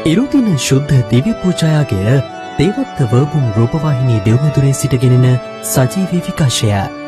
ඉරුදින ශුද්ධ දිව්‍ය පූජායාගය දේවත්ව වර්බුන් රූපවාහිනී දෙව්මදුරේ සිටගෙනෙන සජීවී විකාශය.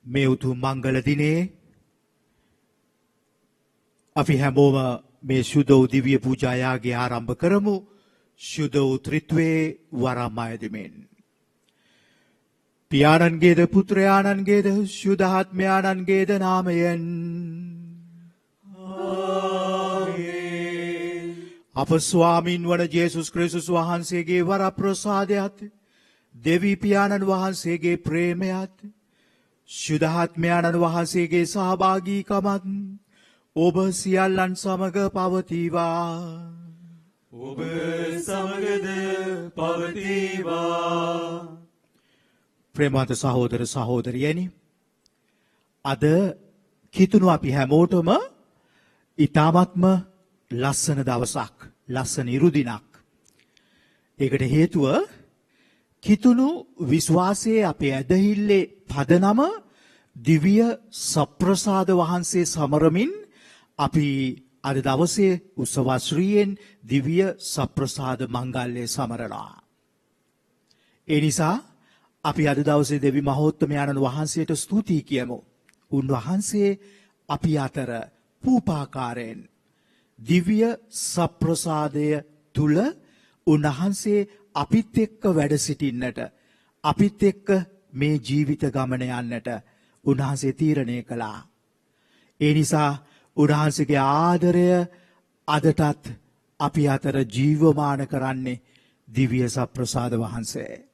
මේ උතුම් මංගල දිනේ අපි හැමෝම මේ ශුද්ධ වූ දිව්‍ය පූජා යාගය ආරම්භ කරමු. ශුද්ධ වූ ත්‍රිත්වයේ වරම් අයදමින්. පියාණන්ගේද පුත්‍රයාණන්ගේද ශුද්ධ ආත්මයාණන්ගේද නාමයෙන්. අප ස්වාමින් වන ජේසුස් ක්‍රිස්තුස් වහන්සේගේ වරප්‍රසාදයත් දෙවි පියාණන් වහන්සේගේ ප්‍රේමයත් ශුද්ධාත්මයාණන් වහන්සේගේ සහභාගීකමත් ඔබ සියල්ලන් සමග පවතිවා. ඔබ සමගද පවතිවා. ප්‍රේමවන්ත සහෝදර සහෝදරියනි, අද කිතුණු අපි හැමෝටම ඊ타මත්ම ලස්සන දවසක්, ලස්සන ඉරුදිනක්. ඒකට හේතුව කිතුණු විශ්වාසයේ අපේ ඇදහිල්ලේ පදනම දිව්‍ය සප්‍රසාද වහන්සේ සමරමින් අපි අද දවසේ උත්සවශ්‍රීයෙන් දිව්‍ය සප්‍රසාද මංගල්‍යය සමරනවා. ඒ නිසා අපි අද දවසේ දෙවි මහෝත්තමයාණන් වහන්සේට ස්තුතියි කියමු. උන්වහන්සේ අපි අතර පූපාකාරයෙන් දිව්‍ය සප්‍රසාදය තුල උන්වහන්සේ අපිත් එක්ක වැඩ සිටින්නට, අපිත් එක්ක මේ ජීවිත ගමන යන්නට උන්වහන්සේ තීරණය කළා. ඒ නිසා උන්වහන්සේගේ ආදරය අදටත් අපි අතර ජීවමාන කරන්නේ දිව්‍ය සප්‍රසාද වහන්සේ.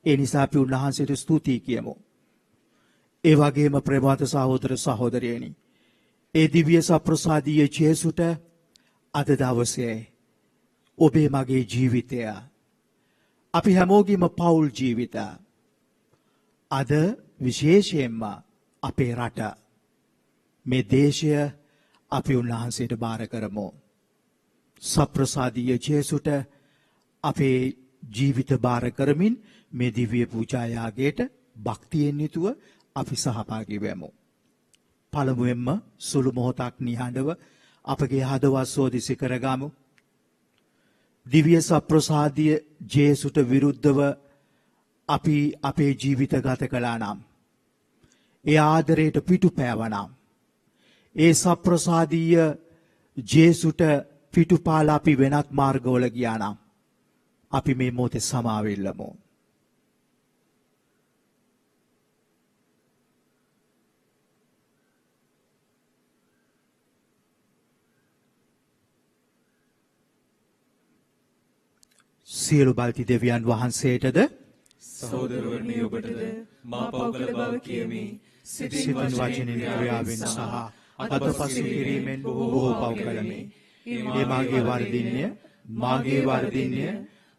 ඒ නිසා අපි උන්වහන්සේට ස්තුතියි කියමු. ඒ වගේම ප්‍රේමවන්ත සහෝදර සහෝදරියනි, ඒ දිව්‍ය සප්‍රසාදීය ජේසුට අද දවසේ ඔබේ මගේ ජීවිතය, අපි හැමෝගෙම පෞල් ජීවිත, අද විශේෂයෙන්ම අපේ රට, මේ දේශය අපි උන්වහන්සේට බාර කරමු. සප්‍රසාදීය ජේසුට අපේ ජීවිත බාර කරමින් මේ දිව්‍ය පූජා යාගයට භක්තියෙන් යුතුව අපි සහභාගී වෙමු. පළමුවෙන්ම සුළු මොහොතක් නිහඬව අපගේ හදවත් සෝදිසි කරගමු. දිව්‍ය සප්‍රසාදීය ජේසුට විරුද්ධව අපි අපේ ජීවිත ගත කළා නම්, ඒ ආදරයට පිටුපෑවා නම්, ඒ සප්‍රසාදීය ජේසුට පිටුපාලා අපි වෙනත් මාර්ගවල ගියා නම් අපි මේ මොහොතේ සමාවෙල්ලමු. සියලු බලති දෙවියන් වහන්සේටද සහෝදරවරුනි ඔබටද මා පව් කළ බව කියමි. සිතින් වචනෙන් ක්‍රියාවෙන් සහ අතපසු කිරීමෙන් බොහෝ පව් කළමි. ඒ මාගේ වර්ධින්ය, මාගේ වර්ධින්ය,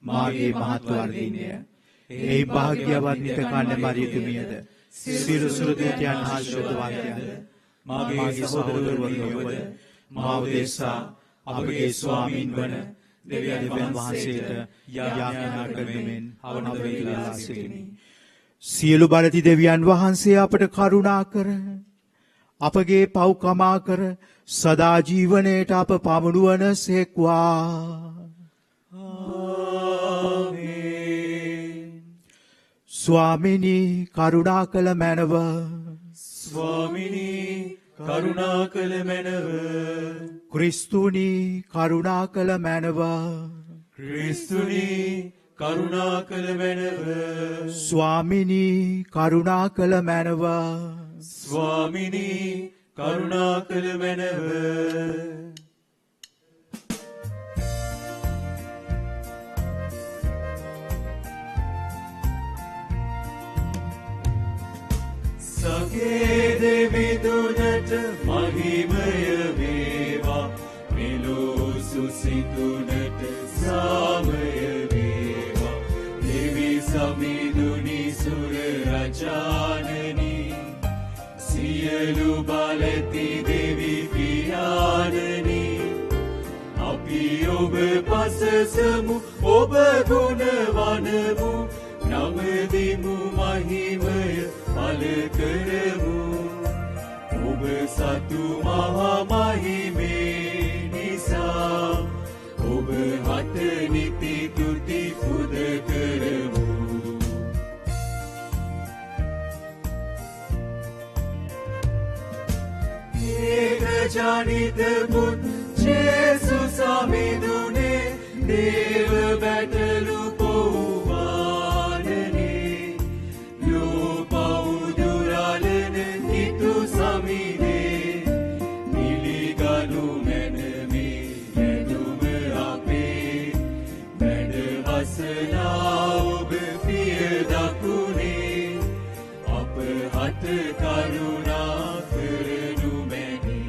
මාගේ මහත් වර්ධින්ය. ඒ භාග්‍යවත් නිත කන්න මරියතුමියද සියලු සුරදූතයන් හා ශ්‍රද්ධාවන්තයන්ද මාගේ සහෝදරවරුනි ඔබද මා උදෙසා අපගේ ස්වාමීන් වන දෙවියන් වහන්සේට යාඥා කරමින් අවනත වෙලා සිටිමි. සියලු බලති දෙවියන් වහන්සේ අපට කරුණා කර අපගේ පව් කමා කර සදා ජීවනයේට අප පමුණුවන සේක්වා. ආමේන්. ස්වාමිනී කරුණා කළ මැනව. ස්වාමිනී කරුණා කළ මැනව. ක්‍රිස්තුනී කරුණා කළ මැනව. ක්‍රිස්තුනී කරුණා කළ මැනව. ස්වාමිනී කරුණා කළ මැනව. ස්වාමිනී කරුණා කළ මැනව. සගේ දෙවිදුනට මහිමය වේවා. මෙලෝ සුසිතුනට සාමය වේවා. දෙවි සමිඳුනි සුර රජානනි සියලු බලති දෙවි පියාණනි අපි ඔබ පසසමු ඔබ ගුණ වනමු නමදිමු මහිමය පල කරමු ඔබ සතු මහා මහිමේ නිසා ඔබ හට නිති තුති පුද කරමු. ඒක ජනිත මුත් ජේසු සමිඳුනේ දේව බැටලු පොවානනේ ලෝ පවුදුරලන හිතු සමිනේ නිලිගනු මැනමේ යදුම අපේ වැඩ වසනා ඔබ පිය දකුණේ අප හට කරුණා කරනු මැනේ.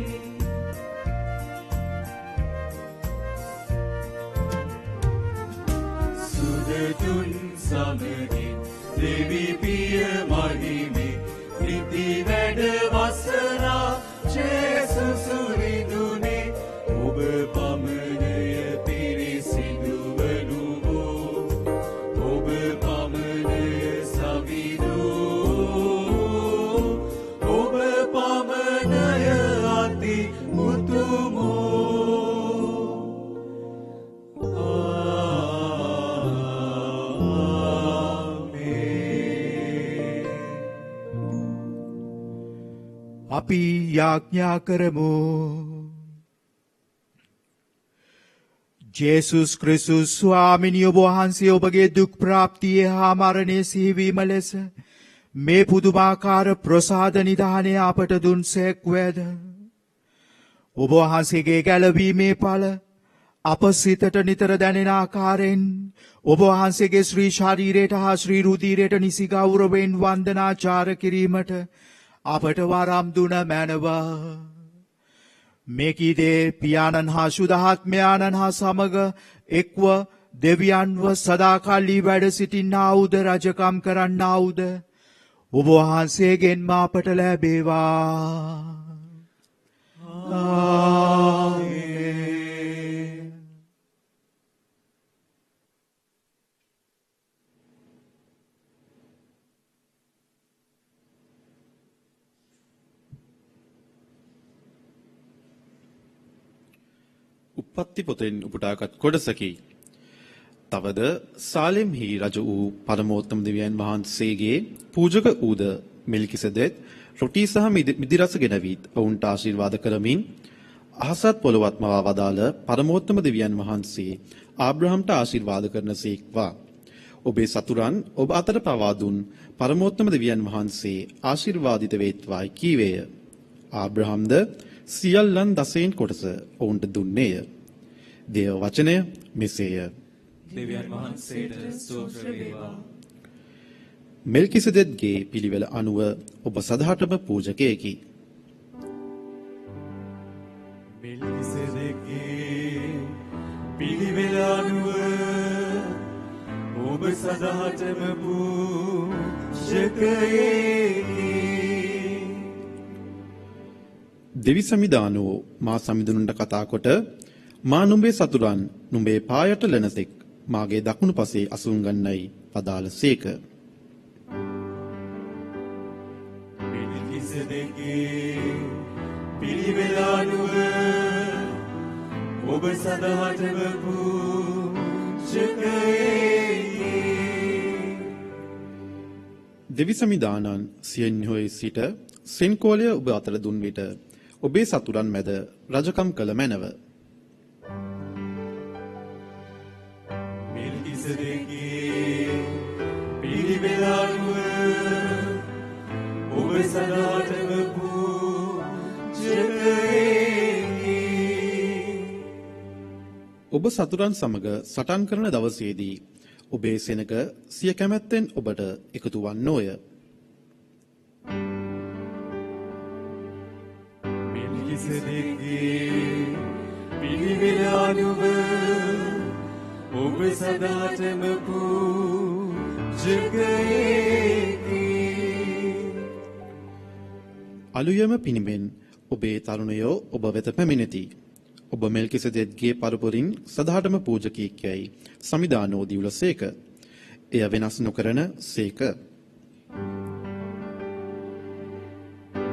සුදතුන් සමගින් දෙවි පිය මහිමේ නිති වැඩ වසනා ජේසු සුරිඳුනේ ඔබ පමණය පිරිසිදු වනු වූ ඔබ පමණය සවිදු ඔබ පමණය අති උතුමෝ. අපි යාඥා කරමු. ජේසුස් ක්‍රිස්තුස් ස්වාමිනී ඔබ වහන්සේ ඔබගේ දුක් ප්‍රාප්තිය හා මරණය සිහිවීම ලෙස මේ පුදුමාකාර ප්‍රසාද නිධානය අපට දුන්සේක්වේද. ඔබ වහන්සේගේ ගැලවීමේ ඵල අප සිතට නිතර දැනෙන ආකාරයෙන් ඔබ වහන්සේගේ ශ්‍රී ශරීරයට හා ශ්‍රී රුධිරයට නිසි ගෞරවයෙන් වන්දනාචාර කිරීමට අපට වරම් දුන මැනවා. මේකීදේ පියාණන් හා ශුද්ධාත්මයාණන් හා සමග එක්ව දෙවියන්ව සදාකල්ලි වැඩ සිටින්නාවුද රජකම් කරන්නාවුද ඔබ වහන්සේගෙන්ම අපට ලැබේවා. ආමේන්. උප්පත්ති පොතෙන් උපුටාගත් කොටසකි. තවද සාලෙම්හි රජ වූ පරමෝත්තම දෙවියන් වහන්සේගේ පූජක වූද මෙල්කිසෙදෙක් රොටි සහ මිදි රස ගෙනවිත් ඔවුන්ට ආශිර්වාද කරමින් අහසත් පොළොවත් මවා වදාළ පරමෝත්තම දෙවියන් වහන්සේ ආබ්‍රහම්ට ආශිර්වාද කරනසේක්වා. ඔබේ සතුරන් ඔබ අතර පවා දුන් පරමෝත්තම දෙවියන් වහන්සේ ආශිර්වාදිත වේත්වායි කීවේය. ආබ්‍රහම්ද සියල්ලන් දසයෙන් කොටස ඔවුන්ට දුන්නේය. දේව වචනය මෙසේය. දෙවියන් වහන්සේට ස්තෝත්‍ර වේවා. මෙල්කිසෙදෙක්ගේ පිළිවෙල අනුව ඔබ සදහටම පූජකයෙකි. මෙල්කිසෙදෙක්ගේ පිළිවෙල අනුව ඔබ සදහටම පූජකයෙකි. දෙවි සමිදානෝ මා සමිඳුනට කතා කොට මා නුඹේ සතුරන් නුඹේ පායට ලෙනසෙක් මාගේ දකුණු පසේ අසුන් ගන්නයි පදාලසේක. මෙල්කිසෙදෙක්ගේ පිළිවෙල අනුව ඔබ සදහටම පූජකයෙකි. දෙවි සමිදානන් සියන්හොයි සිට සෙන්කෝලය ඔබ අතර දුන් විට ඔබේ සතුරන් මැද රජකම් කළ මැනව. මෙල්කිසෙදෙක්ගේ පිළිවෙල අනුව ඔබ සදාටම පූජකයෙකි. ඔබ සතුරන් සමග සටන් කරන දවසේදී ඔබේ සෙනඟ සිය කැමැත්තෙන් ඔබට එකතු වන්නෝය. මෙල්කිසෙදෙක්ගේ පිළිවෙල අනුව ඔබ සදාටම පූජකයෙකි. අලුයම පිණිමෙන් ඔබේ තරුණයෝ ඔබ වෙත පැමිණෙති. ඔබ මෙල්කිසෙදෙක්ගේ පරපුරින් සදාටම පූජකයෙක් යයි සමිදානෝ දිවුලසේක. එය වෙනස් නොකරන සේක.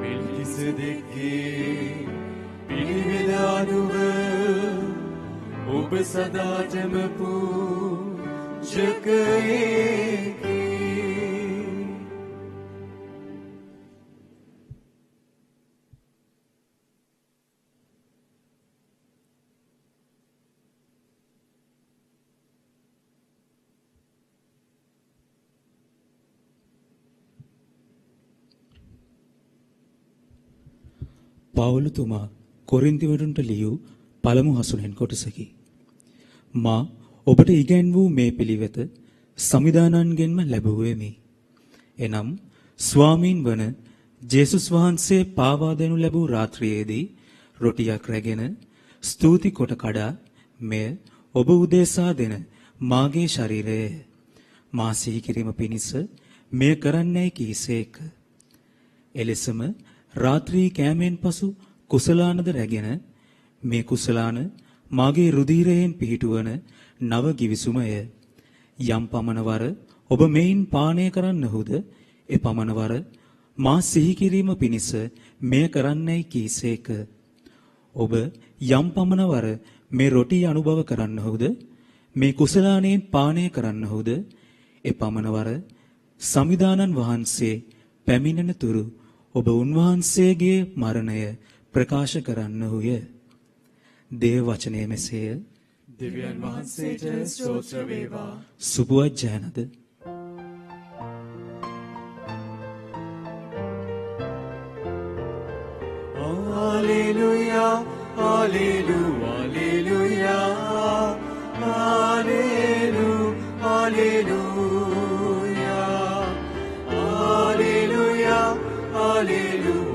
මෙල්කිසෙදෙක්ගේ පිළිවෙල අනුව ඔබ සදාටම පූජකයෙකි. පවුලතුමා කොරින්තිවරුන්ට ලියූ පළමු හසුනෙන් කොටසකි. මා ඔබට ඉගැන් වූ මේ පිළිවෙත සමිදානන්ගෙන්ම ලැබුවෙමි. එනම් ස්වාමීන් වන ජේසුස් වහන්සේ පාවා දෙනු ලැබූ රාත්‍රියේදී රොටියක් රැගෙන ස්තුති කොට කඩා මෙය ඔබ උදෙසා දෙන මාගේ ශරීරය මා සිහි කිරීම පිණිස මෙය කරන්නයි කීසේක. එලෙසම රාත්‍රී කෑමෙන් පසු කුසලානද රැගෙන මේ කුසලාන මාගේ රුධිරයෙන් පිහිටුවන නව givisumය. යම් පමණවර ඔබ මෙයින් පානය කරන්නහුද ඒ පමණවර මා සිහි කිරීම පිණිස මෙය කරන්නයි කීසේක. ඔබ යම් පමණවර මේ රොටි අනුභව කරන්නහුද මේ කුසලානයෙන් පානය කරන්නහුද ඒ පමණවර සමිදානන් වහන්සේ පැමිණෙන තුරු ඔබ උන්වහන්සේගේ මරණය ප්‍රකාශ කරන්නහුය. දේව වචනය මෙසේය. දෙවියන් වහන්සේට ස්තෝත්‍ර වේවා. සුබවත් ජයනද. Hallelujah, hallelujah, hallelujah, hallelujah, hallelujah, hallelujah, hallelujah,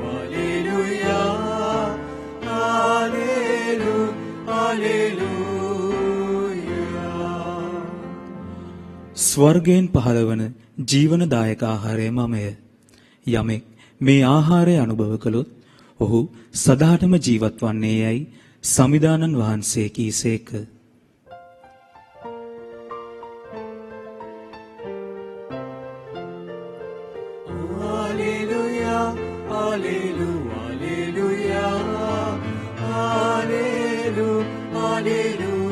hallelujah. ස්වර්ගයෙන් පහළවන ජීවනදායක ආහාරය මමය. යමෙක් මේ ආහාරය අනුභව කළොත් ඔහු සදාටම ජීවත් වන්නේ යයි සමිදානන් වහන්සේ කීසේක. Hallelujah, hallelujah, hallelujah, hallelujah, hallelujah,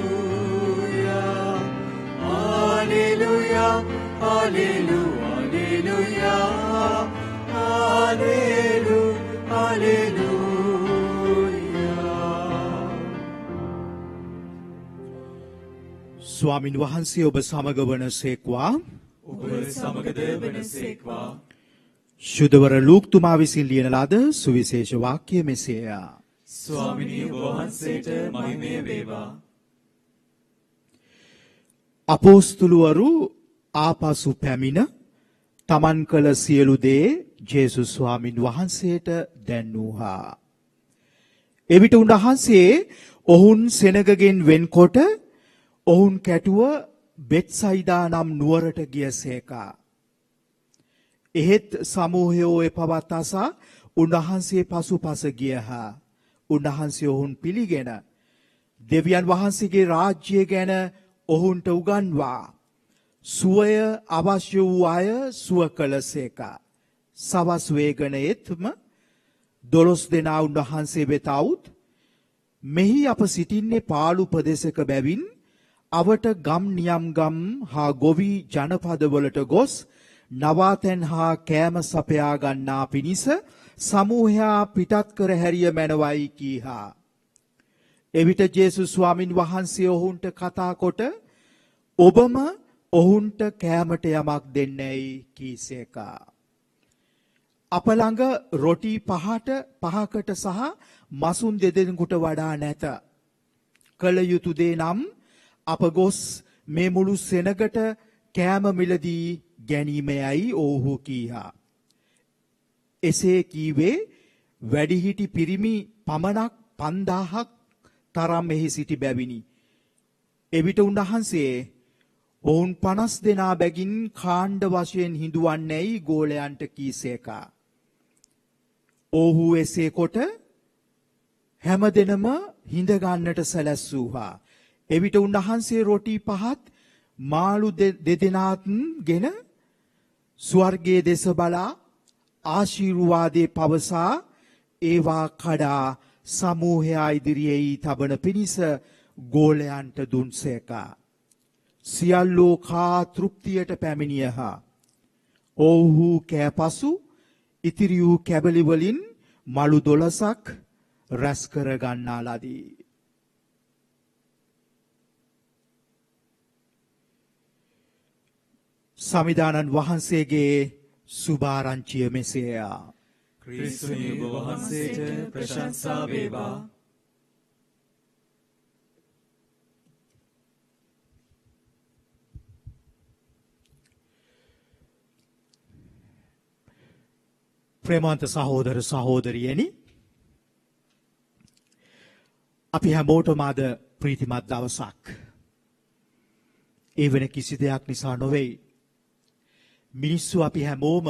hallelujah, hallelujah, hallelujah. ස්වාමින් වහන්සේ ඔබ සමග වනසේක්වා. ඔබ සමගද වනසේක්වා. ශුද්ධවර ලූක්තුමා විසින් ලියන ලද සුවිශේෂ වාක්‍ය මෙසේය. ස්වාමිනී ඔබ වහන්සේට මහිමය වේවා. අපෝස්තුලවරු ආපසු පැමිණ තමන් කළ සියලු දේ ජේසුස් ස්වාමින් වහන්සේට දැන්වූහා. එවිට උන්වහන්සේ ඔවුන් සෙනගගෙන් වෙන්කොට ඔවුන් කැටුව බෙත්සයිදා නම් නුවරට ගියසේකා. එහෙත් සමූහයෝ එ පවත්තාසා උන්වහන්සේ පසුපස ගියහා. උන්වහන්සේ ඔවුන් පිළිගෙන දෙවියන් වහන්සේගේ රාජ්‍යය ගැන ඔවුන්ට උගන්වා සුවය අවශ්‍ය වූ අය සුව කළසේකා. සවස් වේගණයෙත්ම 12 දෙනා උන්වහන්සේ වෙත આવුත් මෙහි අප සිටින්නේ පාළු ප්‍රදේශක බැවින් අවට ගම් නියම් ගම් හා ගොවි ජනපදවලට ගොස් නවාතැන් හා කෑම සපයා ගන්නා පිණිස සමූහයා පිටත් කර හැරිය මැනවයි කීහා. එවිට ජේසුස් ස්වාමින් වහන්සේ ඔවුන්ට කතා කොට ඔබම ඔවුන්ට කෑමට යමක් දෙන්නැයි කීසේකා. අප ළඟ රොටි පහකට සහ මසුන් දෙදෙනෙකුට වඩා නැත. කළ යුතු දේ නම් අප ගොස් මේ මුළු සෙනගට කෑම මිලදී ගැනීමයයි ඔවුහු කීහා. එසේ කීවේ වැඩිහිටි පිරිමි පමණක් 5000ක් තරම් එහි සිටි බැවිනි. එවිට උන්වහන්සේ ඔවුන් 50 දෙනා බැගින් කාණ්ඩ වශයෙන් හිඳුවන්නේයි ගෝලයන්ට කීසේකා. ඔවුහු එසේ කොට හැම දෙනම හිඳ ගන්නට සැලැස්සූහා. එවිට උන්වහන්සේ රොටි පහත් මාළු දෙදෙනාත් ගෙන ස්වර්ගයේ දෙස බලා ආශිර්වාදේ පවසා ඒවා කඩා සමූහයා ඉදිරියේ තබන පිණිස ගෝලයන්ට දුන්සේකා. සියල්ලෝ කා තෘප්තියට පැමිණියහා. ඔව්හු කෑපසු ඉතිරි වූ කැබලි වලින් මලු 12ක් රැස් කර ගන්නා ලදී. සමිදානන් වහන්සේගේ සුභාරංචිය මෙසේය. ක්‍රිස්තුනි ඔබ වහන්සේට ප්‍රශංසා වේවා. ප්‍රේමවන්ත සහෝදර සහෝදරියනි, අපි හැමෝටම අද ප්‍රීතිමත් දවසක්. ඒ වෙන කිසි දෙයක් නිසා නොවේ. මිනිස්සු අපි හැමෝම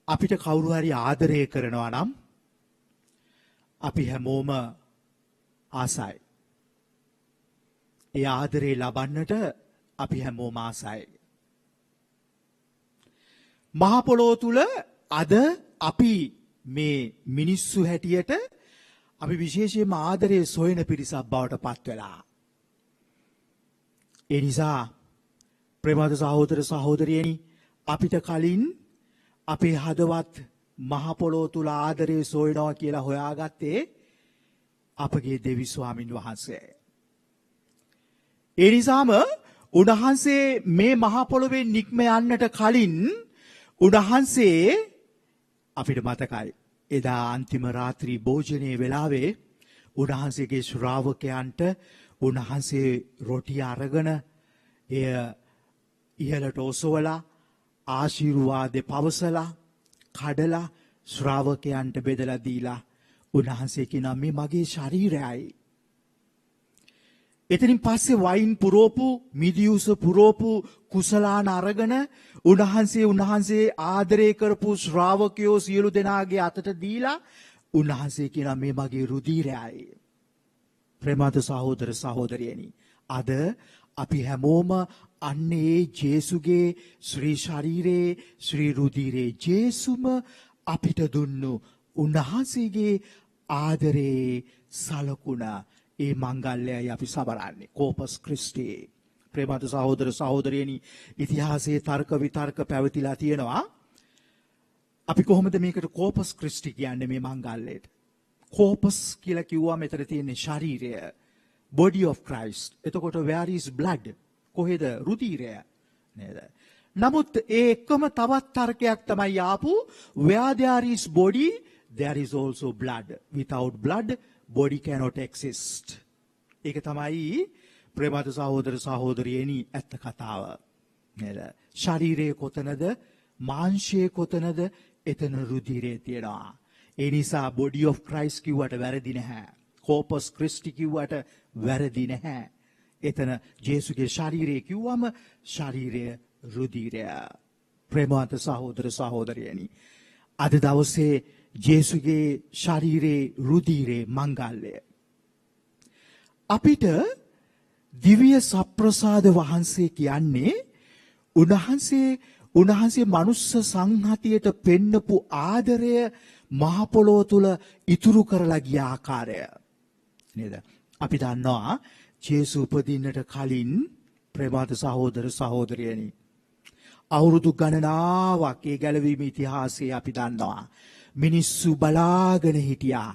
අපිට කවුරු හරි ආදරය කරනවා නම් අපි හැමෝම ආසයි. ඒ ආදරේ ලබන්නට අපි හැමෝම ආසයි. මහ පොළොව තුල අද අපි මේ මිනිස්සු හැටියට අපි විශේෂයෙන්ම ආදරයේ සොයන පිරිසක් බවට පත් වෙලා. ඒ නිසා ප්‍රේමවන්ත සහෝදර සහෝදරියනි, අපිට කලින් අපේ හදවත් මහ පොළොව තුල ආදරයේ සොයනවා කියලා හොයාගත්තේ අපගේ දෙවි ස්වාමින් වහන්සේ. ඒ නිසාම උන්වහන්සේ මේ මහ පොළොවේ නික්ම යන්නට කලින් උන්වහන්සේ අපිට මතකයි එදා අන්තිම රාත්‍රී භෝජනයේ වෙලාවේ උන්වහන්සේගේ ශ්‍රාවකයන්ට උන්වහන්සේ රොටි අරගෙන එය ඉහළට ඔසවලා ආශිර්වාදේ පවසලා කඩලා ශ්‍රාවකයන්ට බෙදලා දීලා උන්වහන්සේ කියනවා මේ මගේ ශරීරයයි. එතනින් පස්සේ වයින් පුරෝපු මිදියුස පුරෝපු කුසලාන අරගෙන උන්වහන්සේ ආදරය කරපු ශ්‍රාවකයෝ සියලු දෙනාගේ අතට දීලා උන්වහන්සේ කියනවා මේ මගේ රුධිරයයි. ප්‍රේමවන්ත සහෝදර සහෝදරියනි, අද අපි හැමෝම අන්නේ ජේසුගේ ශ්‍රී ශරීරයේ ශ්‍රී රුධිරේ ජේසුම අපිට දුන්නු උන්වහන්සේගේ ආදරේ සලකුණ ඒ මංගල්‍යයයි අපි සමරන්නේ. කෝපස් ක්‍රිස්ටි. ප්‍රේමවන්ත සහෝදර සහෝදරියනි, ඉතිහාසයේ තර්ක විතර්ක පැවතිලා තියෙනවා. අපි කොහොමද මේකට කෝපස් ක්‍රිස්ටි කියන්නේ මේ මංගල්‍යයට? කෝපස් කියලා කිව්වා මෙතන තියෙන ශරීරය. body of Christ. එතකොට where is blood? කොහෙද රුධිරය? නේද? නමුත් ඒ එකම තවත් තර්කයක් තමයි ආපු where there is body there is also blood. Without blood body cannot exist. ඒක තමයි ප්‍රේමවත් සහෝදර සහෝදරියනි ඇත්ත කතාව. නේද? ශරීරයේ කොතනද මාංශයේ කොතනද එතන රුධිරය තියෙනවා. ඒ නිසා body of Christ කිව්වට වැරදි නැහැ. corpus Christi කිව්වට වැරදි නැහැ. එතන ජේසුගේ ශරීරය කිව්වම ශරීරය රුධිරය. ප්‍රේමවත් සහෝදර සහෝදරියනි අද දවසේ ජේසුගේ ශරීරයේ රුධිරේ මංගල්‍යය අපිට දිව්‍ය සප්‍රසාද වහන්සේ කියන්නේ උන්වහන්සේ මනුස්ස සංහතියට පෙන්නපු ආදරය මහ පොළොව තුල ඉතුරු කරලා ගිය ආකාරය නේද? අපි දන්නවා ජේසු උපදින්නට කලින් ප්‍රේමවත් සහෝදර සහෝදරියනි අවුරුදු ගණනාවක් ඒ ගැලවීම ඉතිහාසයේ අපි දන්නවා. මිනිස්සු බලාගෙන හිටියා.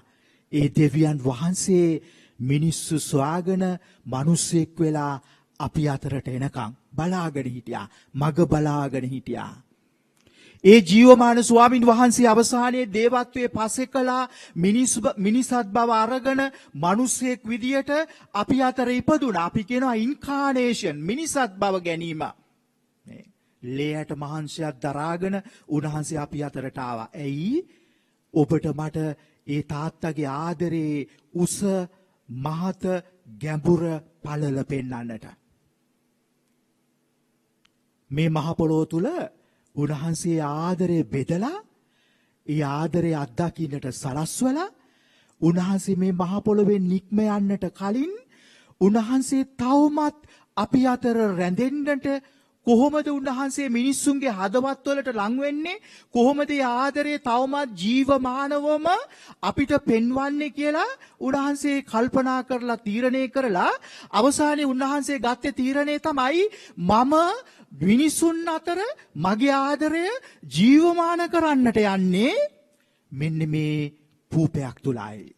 ඒ දෙවියන් වහන්සේ මිනිස්සු සොයාගෙන මිනිස්සෙක් වෙලා අපි අතරට එනකම් බලාගෙන හිටියා. මග බලාගෙන හිටියා. ඒ ජීවමාන ස්වාමින් වහන්සේ අවසානයේ දේවත්වයේ පස්සේ කළා මිනිසත් බව අරගෙන මිනිසෙක් විදියට අපි අතර ඉපදුණා. අපි කියනවා ඉන්කානේෂන් මිනිසත් බව ගැනීම. ලේයට මහන්සියක් දරාගෙන උන්වහන්සේ අපි අතරට ආවා. ඇයි? ඔබට මට ඒ තාත්තගේ ආදරේ උස මහත ගැඹුර පළල පෙන්වන්නට. මේ මහ පොළොව තුල උන්වහන්සේ ආදරේ බෙදලා ඒ ආදරේ අත්දකින්නට සලස්වලා උන්වහන්සේ මේ මහ පොළොවේ නික්ම යන්නට කලින් උන්වහන්සේ තවමත් අපි අතර රැඳෙන්නට කොහොමද උන්වහන්සේ මිනිස්සුන්ගේ හදවත්වලට ලං වෙන්නේ? කොහොමද ඒ ආදරේ තවමත් ජීවමානවම අපිට පෙන්වන්නේ කියලා උන්වහන්සේ කල්පනා කරලා තීරණය කරලා අවසානයේ උන්වහන්සේ ගත්තේ තීරණය තමයි මම මිනිසුන් අතර මගේ ආදරය ජීවමාන කරන්නට යන්නේ මෙන්න මේ පූපයක් තුලයි.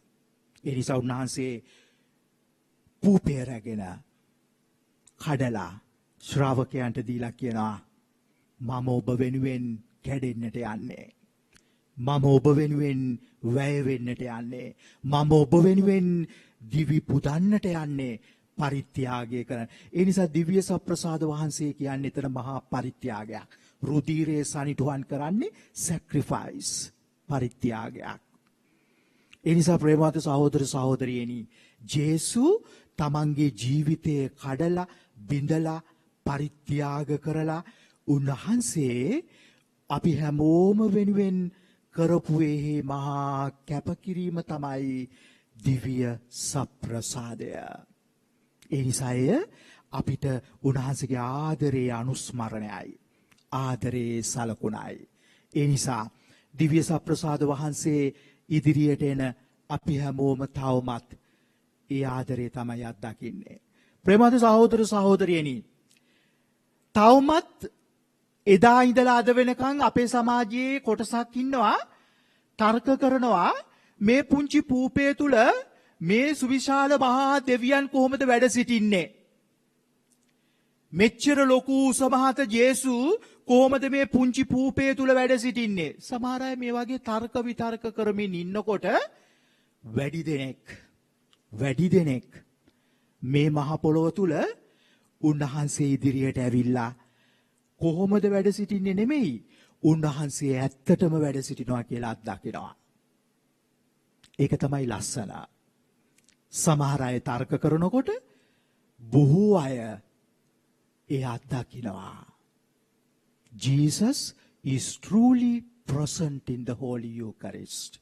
ඒ නිසා උන්වහන්සේ පූපය රැගෙන කඩලා ශ්‍රාවකයන්ට දීලා කියනවා මම ඔබ වෙනුවෙන් කැඩෙන්නට යන්නේ. මම ඔබ වෙනුවෙන් වැය වෙන්නට යන්නේ. මම ඔබ වෙනුවෙන් දිවි පුදන්නට යන්නේ පරිත්‍යාගය කරන. ඒ නිසා දිව්‍ය සප්‍රසාද වහන්සේ කියන්නේ එතන මහා පරිත්‍යාගයක්. රුධිරේ සනිටුහන් කරන්නේ sacrifice පරිත්‍යාගයක්. ඒ නිසා ප්‍රේමවත් සහෝදර සහෝදරියනි ජේසු තමන්ගේ ජීවිතය කඩලා බිඳලා පරිත්‍යාග කරලා උන්වහන්සේ අපි හැමෝම වෙනුවෙන් කරපු ඒ මහා කැපකිරීම තමයි දිව්‍ය සප්‍රසාදය. ඒ නිසාය අපිට උන්වහන්සේගේ ආදරේ අනුස්මරණයයි. ආදරේ සලකුණයි. ඒ නිසා දිව්‍ය සප්‍රසාද වහන්සේ ඉදිරියට එන අපි හැමෝම තවමත් ඒ ආදරේ තමයි අත්දකින්නේ. ප්‍රේමවත් සහෝදර සහෝදරියනි තවමත් එදා ඉඳලා අද වෙනකන් අපේ සමාජයේ කොටසක් ඉන්නවා තර්ක කරනවා මේ පුංචි පූපය තුල මේ සුවිශාල මහා දෙවියන් කොහොමද වැඩ සිටින්නේ? මෙච්චර ලොකු උසමහත ජේසු කොහොමද මේ පුංචි පූපය තුල වැඩ සිටින්නේ? සමහර අය මේ වගේ තර්ක විතර්ක කරමින් ඉන්නකොට වැඩි දෙනෙක් මේ මහ පොළොව තුල උන්වහන්සේ ඉදිරියට ඇවිල්ලා කොහොමද වැඩ සිටින්නේ නෙමෙයි උන්වහන්සේ ඇත්තටම වැඩ සිටිනවා කියලා අත්දකිනවා. ඒක තමයි ලස්සන. සමහර අය තර්ක කරනකොට බොහෝ අය ඒ අත්දකිනවා. Jesus is truly present in the Holy Eucharist.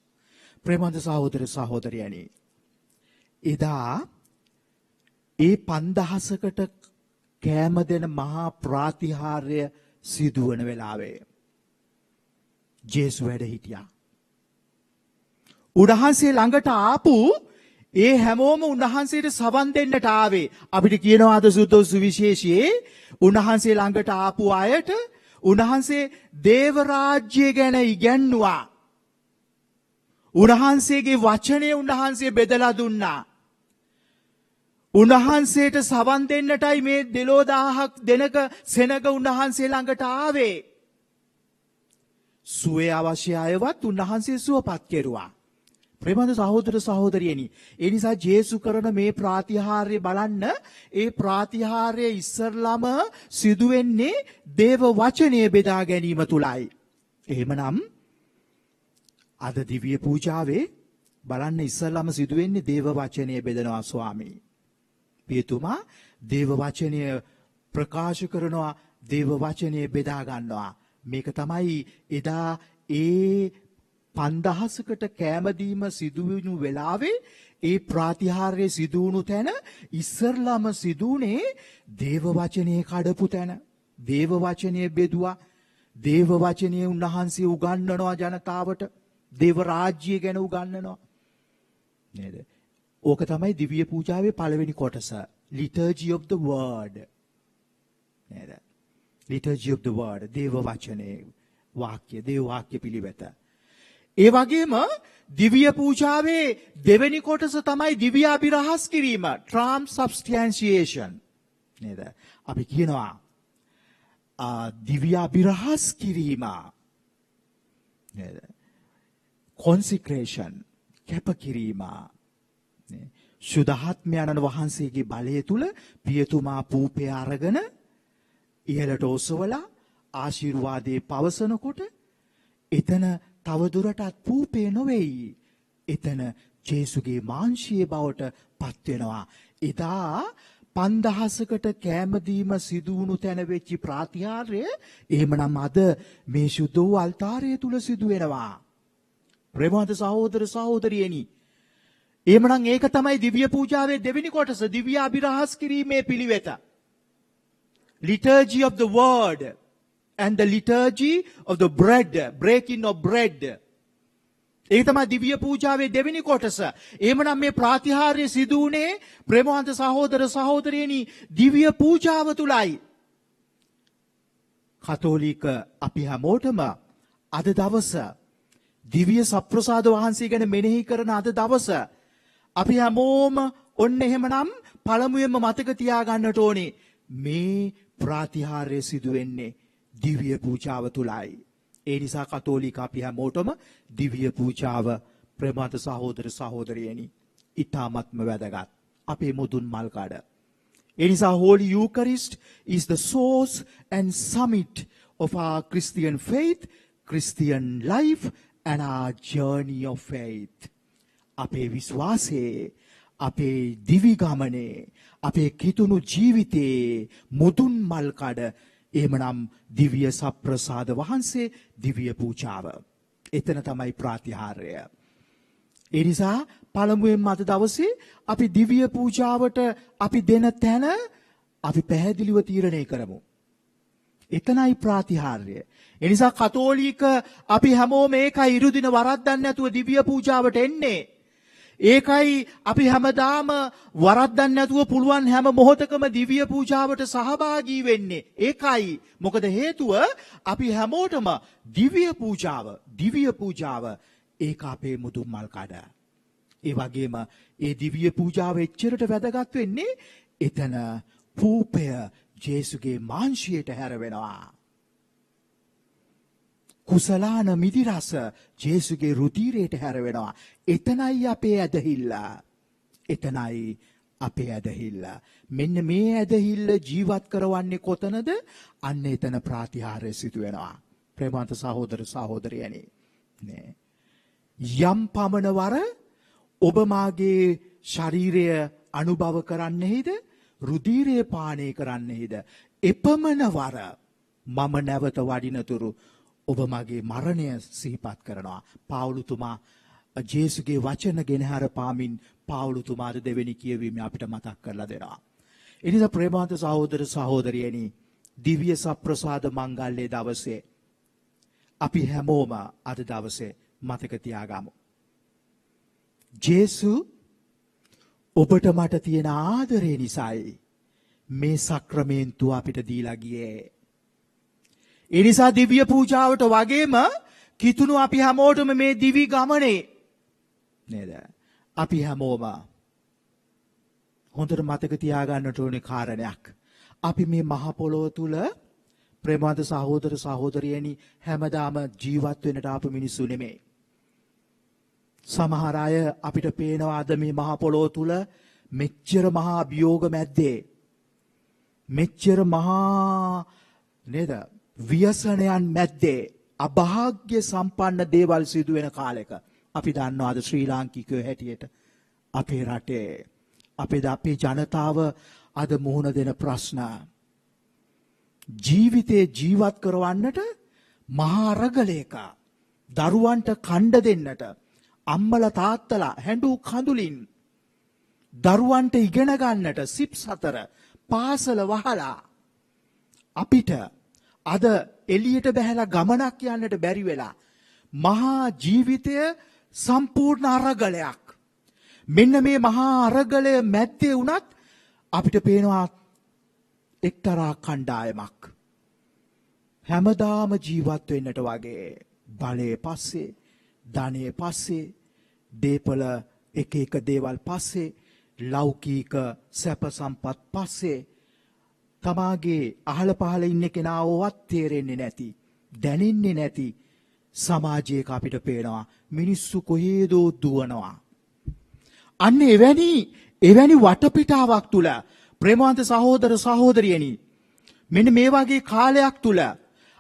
ප්‍රේමවත් සහෝදර සහෝදරියනි එදා ඒ 5000කට කෑම දෙන මහා ප්‍රාතිහාර්ය සිදුවන වෙලාවේ ජේසු වැඩ හිටියා. උන්වහන්සේ ළඟට ආපු ඒ හැමෝම උන්වහන්සේට සවන් දෙන්නට ආවේ. අපිට කියනවා අද සුද්ධ සුවිශේෂයේ උන්වහන්සේ ළඟට ආපු අයට උන්වහන්සේ දේව රාජ්‍ය ගැන ඉගැන්නුවා. උන්වහන්සේගේ වචනය උන්වහන්සේ බෙදලා දුන්නා. උන්වහන්සේට සවන් දෙන්නටයි මේ 12000ක් දෙනක සෙනග උන්වහන්සේ ළඟට ආවේ. සුවේ අවශ්‍ය අයවත් උන්වහන්සේ සුවපත් කෙරුවා. ප්‍රේමද සහෝදර සහෝදරියනි, ඒ නිසා ජේසු කරන මේ ප්‍රාතිහාර්ය බලන්න, ඒ ප්‍රාතිහාර්ය ඉස්සරළම සිදුවෙන්නේ දේව වචනය බෙදා ගැනීම තුලයි. එහෙමනම් අද දිව්‍ය පූජාවේ බලන්න ඉස්සරළම සිදුවෙන්නේ දේව වචනය බෙදනවා ස්වාමී. පියතුමා දේව වචනය ප්‍රකාශ කරනවා, දේව වචනය බෙදා ගන්නවා. මේක තමයි එදා ඒ 5000කට කෑමදීම සිදුවුණු වෙලාවේ ඒ ප්‍රාතිහාර්ය සිදුවුණු තැන ඉස්සරළම සිදුුනේ දේව වචනේ කඩපු තැන. දේව වචනේ බෙදුවා. දේව වචනේ උන්වහන්සේ උගන්වනවා ජනතාවට. දේව රාජ්‍යය ගැන උගන්වනවා. නේද? ඕක තමයි දිව්‍ය පූජාවේ පළවෙනි කොටස. Liturgy of the word. නේද? Liturgy of the word. දේව වචනේ වාක්‍ය, දේව වාක්‍ය පිළිවෙත. ඒ වගේම දිව්‍ය පූජාවේ දෙවෙනි කොටස තමයි දිව්‍ය අභිරහස් කිරීම, transubstantiation. නේද? අපි කියනවා දිව්‍ය අභිරහස් කිරීම. නේද? consecration, කැප කිරීම. සුද්ධාත්මයන්න් වහන්සේගේ බලය තුල පියතුමා පූපය අරගෙන ඉහළට ඔසවලා ආශිර්වාදයේ පවසනකොට එතන තවදුරටත් පූපේ නොවේයි. එතන ජේසුගේ මාංශයේ බවට පත් වෙනවා. එදා 5000කට කෑමදීම සිදු වුණු තැන වෙච්ච ප්‍රාතිහාර්ය එහෙමනම් අද මේ සුද්ධ වූ අල්තාරය තුල සිදු වෙනවා. ප්‍රේමවන්ත සහෝදර සහෝදරියනි, එහෙමනම් ඒක තමයි දිව්‍ය පූජාවේ දෙවෙනි කොටස, දිව්‍ය අභිරහස් කිරීමේ පිළිවෙත. Liturgy of the word and the liturgy of the bread, breaking of bread. ඒක තමයි දිව්‍ය පූජාවේ දෙවෙනි කොටස. එහෙමනම් මේ ප්‍රාතිහාර්ය සිදු වුණේ ප්‍රේමවන්ත සහෝදර සහෝදරියනි දිව්‍ය පූජාව තුලයි. කතෝලික අපි හැමෝටම අද දවස දිව්‍ය සප්‍රසාද වහන්සේ ගැන මෙනෙහි කරන අද දවස අපි හැමෝම ඔන්න එහෙමනම් පළමුවෙන්ම මතක තියාගන්නට ඕනේ මේ ප්‍රාතිහාර්ය සිදු වෙන්නේ දිව්‍ය පූජාව තුලයි. ඒ නිසා කතෝලික අපි හැමෝටම දිව්‍ය පූජාව ප්‍රේමවන්ත සහෝදර සහෝදරියනි ඊ타ත්ම වැදගත්. අපේ මුදුන් මල් කඩ. ඒ නිසා Holy Eucharist is the source and summit of our Christian faith, Christian life and our journey of faith. අපේ විශ්වාසයේ, අපේ දිවි ගමනේ, අපේ කිතුණු ජීවිතයේ මුදුන් මල් කඩ එහෙමනම් දිව්‍ය සප්‍රසාද වහන්සේ, දිව්‍ය පූජාව. එතන තමයි ප්‍රාතිහාර්ය. ඒ නිසා පළමුවෙන්ම අද දවසේ අපි දිව්‍ය පූජාවට අපි දෙන තැන අපි පැහැදිලිව තීරණය කරමු. එතනයි ප්‍රාතිහාර්ය. ඒ නිසා කතෝලික අපි හැමෝම ඒකයි ඉරුදින වරද්දන්නේ නැතුව දිව්‍ය පූජාවට එන්නේ. ඒකයි අපි හැමදාම වරද්දන්නේ නැතුව පුළුවන් හැම මොහොතකම දිව්‍ය පූජාවට සහභාගී වෙන්නේ. ඒකයි. මොකද හේතුව අපි හැමෝටම දිව්‍ය පූජාව ඒක අපේ මුදුන් මල් කඩ. ඒ වගේම ඒ දිව්‍ය පූජාව එච්චරට වැදගත් වෙන්නේ එතන පූපය ජේසුගේ මාංශයට හැරවෙනවා. කුසලාන මිදිරස ජේසුගේ රුධිරයට හැරවෙනවා. එතනයි අපේ ඇදහිල්ල. එතනයි අපේ ඇදහිල්ල. මෙන්න මේ ඇදහිල්ල ජීවත් කරවන්නේ කොතනද? අන්න එතන ප්‍රාතිහාර්ය සිදු වෙනවා. ප්‍රේමවන්ත සහෝදර සහෝදරියනි. නේ. යම් පමණවර ඔබ මාගේ ශරීරය අනුභව කරන්නේද? රුධිරය පානය කරන්නේද? එපමණවර මම නැවත වඩිනතුරු ඔබ මගේ මරණය සිහිපත් කරනවා. පාවුලුතුමා ජේසුගේ වචන ගෙනහැර පාමින් පාවුලුතුමාද දෙවෙනි කියවීම අපිට මතක් කරලා දෙනවා. ඒ නිසා ප්‍රේමවන්ත සහෝදර සහෝදරියනි, දිව්‍ය සප්‍රසාද මංගල්‍යයේ දවසේ අපි හැමෝම අද දවසේ මතක තියාගමු. ජේසු ඔබට මට තියෙන ආදරය නිසායි මේ සක්‍රමේන්තුව අපිට දීලා ගියේ. ඒ නිසා දිව්‍ය පූජාවට වගේම කිතුණු අපි හැමෝටම මේ දිවි ගමනේ නේද? අපි හැමෝම හොඳට මතක තියාගන්නට ඕනේ කාරණයක්. අපි මේ මහ පොළොව තුල ප්‍රේමවන්ත සහෝදර සහෝදරියනි හැමදාම ජීවත් වෙන්නට ආපු මිනිස්සු නෙමෙයි. සමහර අය අපිට පේනවා අද මේ මහ පොළොව තුල මෙච්චර මහා අභියෝග මැද්දේ මෙච්චර මහා නේද ව්‍යසනයන් මැද්දේ අභාග්‍ය සම්පන්න දේවල් සිදු වෙන කාලෙක අපි දන්නවා අද ශ්‍රී ලාංකිකයෝ හැටියට අපේ රටේ අපේ ජනතාව අද මුහුණ දෙන ප්‍රශ්න ජීවිතේ ජීවත් කරවන්නට මහා අරගලයක දරුවන්ට කණ්ඩ දෙන්නට අම්මලා තාත්තලා හැඬු කඳුලින් දරුවන්ට ඉගෙන ගන්නට සිප්ස් 4 පාසල වහලා අපිට අද එළියට බහැලා ගමනක් යන්නට බැරි වෙලා මහා ජීවිතය සම්පූර්ණ අරගලයක්. මෙන්න මේ මහා අරගලය මැද්දේ වුණත් අපිට පේනවා එක්තරා කණ්ඩායමක් හැමදාම ජීවත් වෙන්නට වගේ බලයේ පස්සේ ධනයේ පස්සේ දීපල එක දේවල් පස්සේ ලෞකික සැප සම්පත් පස්සේ තමාගේ අහල පහල ඉන්න කෙනාවවත් තේරෙන්නේ නැති දැනෙන්නේ නැති සමාජයක අපිට පේනවා මිනිස්සු කොහේදෝ දුවනවා. අන්න එවැනි වටපිටාවක් තුල ප්‍රේමවන්ත සහෝදර සහෝදරියනි මෙන්න මේ වගේ කාලයක් තුල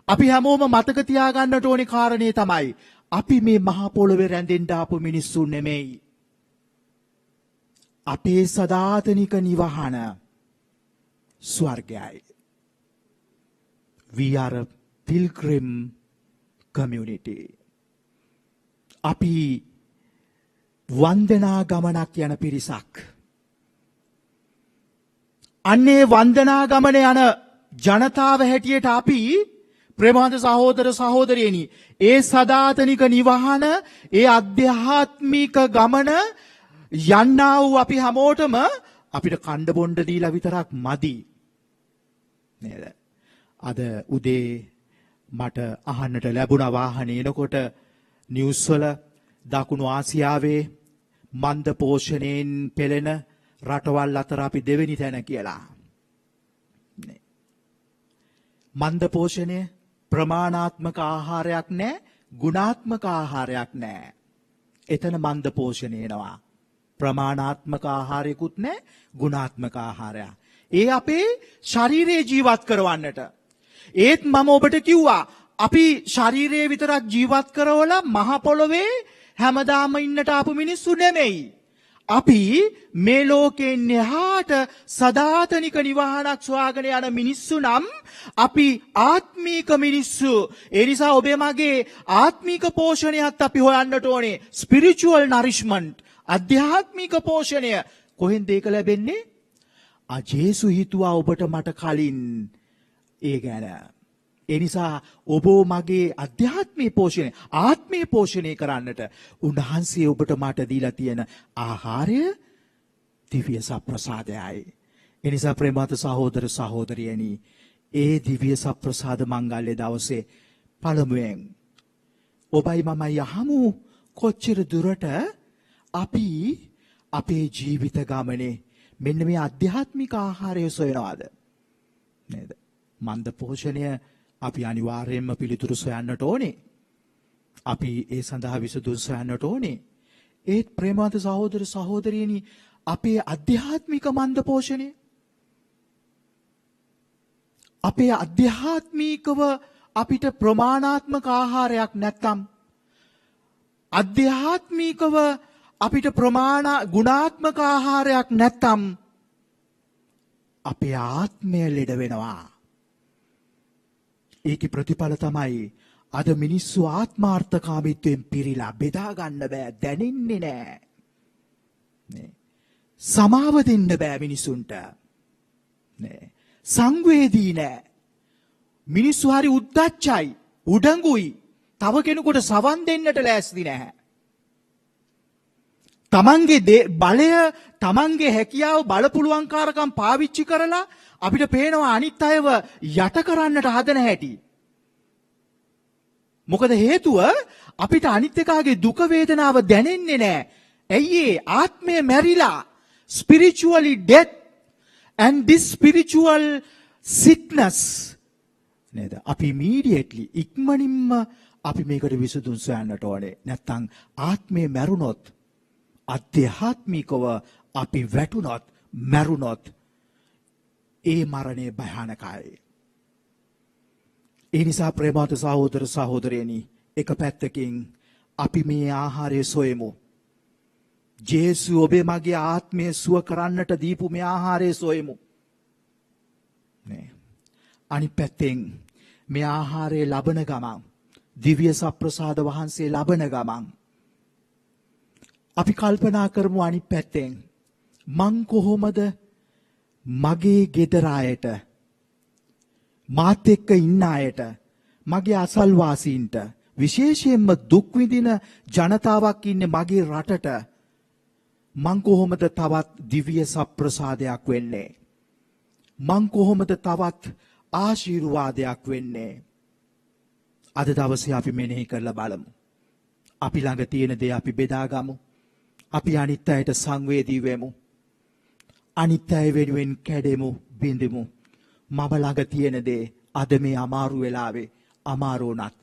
අපි හැමෝම මතක තියාගන්නට ඕනේ කාරණේ තමයි අපි මේ මහා පොළොවේ රැඳෙන්න ආපු මිනිස්සු නෙමෙයි. අපේ සදාතනික නිවහන ස්වර්ගයයි. We are a pilgrim community. අපි වන්දනා ගමනක් යන පිරිසක්. අන්නේ වන්දනා ගමන යන ජනතාව හැටියට අපි ප්‍රේමවන්ත සහෝදර සහෝදරියනි ඒ සදාතනික නිවහන ඒ අධ්‍යාත්මික ගමන යන්නා වූ අපි හැමෝටම අපිට කණ්ඩ බොණ්ඩ දීලා විතරක් මදි නේද? අද උදේ මට අහන්නට ලැබුණා වාහනේ එනකොට නිවුස් වල දකුණු ආසියාවේ මන්ද පෝෂණයෙන් පෙළෙන රටවල් අතර අපි දෙවෙනි තැන කියලා. මන්ද පෝෂණය ප්‍රමාණාත්මක ආහාරයක් නැහැ, ගුණාත්මක ආහාරයක් නැහැ. එතන මන්ද පෝෂණය එනවා. ප්‍රමාණාත්මක ආහාරයකුත් නැහැ, ගුණාත්මක ආහාරයක්. ඒ අපේ ශරීරයේ ජීවත් කරවන්නට. ඒත් මම ඔබට කිව්වා අපි ශරීරයේ විතරක් ජීවත් කරවලා මහ පොළොවේ හැමදාම ඉන්නට ආපු මිනිස්සු නෙමෙයි. අපි මේ ලෝකෙන් එහාට සදාතනික නිවහනක් සොයාගෙන යන මිනිස්සු නම් අපි ආත්මීක මිනිස්සු. ඒ නිසා ඔබේ මගේ ආත්මීක පෝෂණයත් අපි හොයන්නට ඕනේ. ස්පිරිචුවල් නරිෂ්මන්ට්, අධ්‍යාත්මික පෝෂණය කොහෙන්ද ඒක ලැබෙන්නේ? ජේසු හිතුවා ඔබට මට කලින් ඒ ගැන. ඒ නිසා ඔබ මගේ අධ්‍යාත්මීය පෝෂණය, ආත්මීය පෝෂණය කරන්නට උන්වහන්සේ ඔබට මට දීලා තියෙන ආහාරය දිව්‍ය සප්‍රසාදයයි. ඒ නිසා ප්‍රේමවන්ත සහෝදර සහෝදරියනි, ඒ දිව්‍ය සප්‍රසාද මංගල්‍ය දවසේ පළමුවෙන් ඔබයි මමයි යහමු කොච්චර දුරට අපි අපේ ජීවිත ගමනේ මෙන්න මේ අධ්‍යාත්මික ආහාරය සොයනවාද නේද? මන්ද පෝෂණය අපි අනිවාර්යයෙන්ම පිළිතුරු සොයන්නට ඕනේ. අපි ඒ සඳහා විසඳුම් සොයන්නට ඕනේ. ඒත් ප්‍රේමවන්ත සහෝදර සහෝදරියනි අපේ අධ්‍යාත්මික මන්ද පෝෂණය අපේ අධ්‍යාත්මිකව අපිට ප්‍රමාණාත්මක ආහාරයක් නැත්නම් අධ්‍යාත්මිකව අපිට ගුණාත්මක ආහාරයක් නැත්නම් අපේ ආත්මය ලෙඩ වෙනවා. ඒකේ ප්‍රතිඵල තමයි අද මිනිස්සු ආත්මාර්ථකාමීත්වයෙන් පිරීලා බෙදා ගන්න බෑ, දැනෙන්නේ නෑ. නේ. සමාව දෙන්න බෑ මිනිසුන්ට. නේ. සංවේදී නෑ. මිනිස්සු හරි උද්දච්චයි, උඩඟුයි. තව කෙනෙකුට සවන් දෙන්නට ලෑස්ති නැහැ. තමන්ගේ බලය, තමන්ගේ හැකියාව, බලපුලුවන්කාරකම් පාවිච්චි කරලා අපිට පේනවා අනිත් අයව යට කරන්නට හදන හැටි. මොකද හේතුව අපිට අනිත් එකාගේ දුක වේදනාව දැනෙන්නේ නැහැ. ඇයි ඒ? ආත්මය මැරිලා spiritually dead, and this spiritual sickness නේද අපි immediately ඉක්මනින්ම අපි මේකට විසඳුම් සොයන්නට ඕනේ. නැත්නම් ආත්මය මැරුණොත්, අධ්‍යාත්මිකව අපි වැටුණොත්, මැරුණොත් ඒ මරණය භයානකයි. ඒ නිසා ප්‍රේමවන්ත සහෝදර සහෝදරයනි, එක පැත්තකින් අපි මේ ආහාරය සොයමු. ජේසු ඔබේ මගේ ආත්මය සුව කරන්නට දීපු මේ ආහාරය සොයමු. නේ. අනිත් පැත්තෙන් මේ ආහාරය ලබන ගමන්, දිව්‍ය සප්‍රසාද වහන්සේ ලබන ගමන් අපි කල්පනා කරමු අනිත් පැත්තෙන් මං කොහොමද මගේ ගෙදර අයට, මාත් එක්ක ඉන්න අයට, මගේ අසල්වාසීන්ට, විශේෂයෙන්ම දුක් විඳින ජනතාවක් ඉන්නේ මගේ රටට මං කොහොමද තවත් දිව්‍ය සප්‍රසාදයක් වෙන්නේ? මං කොහොමද තවත් ආශිර්වාදයක් වෙන්නේ? අද දවසේ අපි මෙනෙහි කරලා බලමු. අපි ළඟ තියෙන දේ අපි බෙදාගමු. අපි අනිත් අයට සංවේදී වෙමු. අනිත් අය වෙනුවෙන් කැඩෙමු, බින්දෙමු. මම ළඟ තියෙන දේ අද මේ අමාරු වෙලාවේ අමාරු වුණත්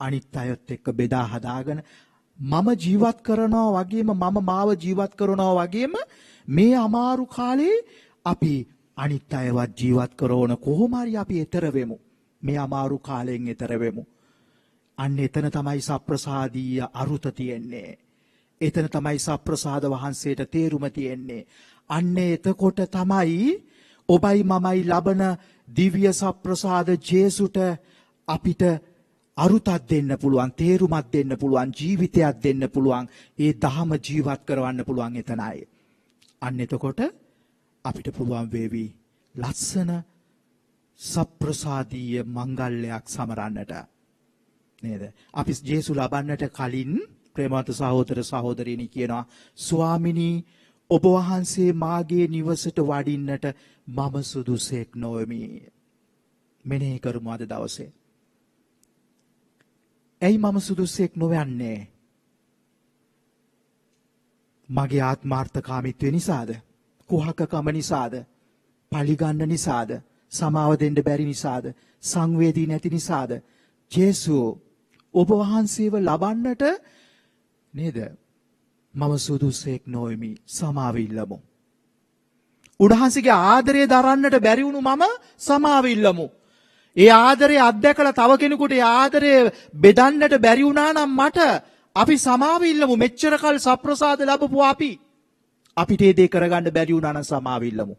අනිත් අයත් එක්ක බෙදා හදාගෙන මම ජීවත් කරනවා වගේම, මම මාව ජීවත් කරනවා වගේම මේ අමාරු කාලේ අපි අනිත් අයවත් ජීවත් කරන කොහොම හරි අපි ඈතර වෙමු. මේ අමාරු කාලෙන් ඈතර වෙමු. අන්න එතන තමයි සප්‍රසාදීය අරුත තියෙන්නේ. එතන තමයි සප්‍රසාද වහන්සේට තේරුම තියෙන්නේ. අන්න එතකොට තමයි ඔබයි මමයි ලබන දිව්‍ය සප්‍රසාද ජේසුට අපිට අරුතක් දෙන්න පුළුවන්, තේරුමක් දෙන්න පුළුවන්, ජීවිතයක් දෙන්න පුළුවන්, ඒ දහම ජීවත් කරවන්න පුළුවන් එතනයි. අන්න එතකොට අපිට පුළුවන් වේවි ලස්සන සප්‍රසාදීය මංගල්‍යයක් සමරන්නට. නේද? අපි ජේසු ලබන්නට කලින් ප්‍රේමවන්ත සහෝදර සහෝදරියනි කියනවා, ස්වාමිනී ඔබ වහන්සේ මාගේ නිවසට වඩින්නට මම සුදුසෙක් නොවෙමි. මෙනෙහි කරමු අද දවසේ. ඇයි මම සුදුසෙක් නොවන්නේ? මගේ ආත්මාර්ථකාමීත්වය නිසාද? කුහකකම නිසාද? පලිගන්න නිසාද? සමාව දෙන්න බැරි නිසාද? සංවේදී නැති නිසාද? ජේසු ඔබ වහන්සේව ලබන්නට නේද? මම සුදුසෙක් නොවෙමි. සමාව ඉල්ලමු. උන්වහන්සේගේ ආදරය දරන්නට බැරි වුණු මම සමාව ඉල්ලමු. ඒ ආදරය අත්දැකලා තව කෙනෙකුට ඒ ආදරය බෙදන්නට බැරි වුණා නම් මට අපි සමාව ඉල්ලමු. මෙච්චර කල් සප්‍රසාද ලැබපු අපිට ඒ දේ කරගන්න බැරි වුණා නම් සමාව ඉල්ලමු.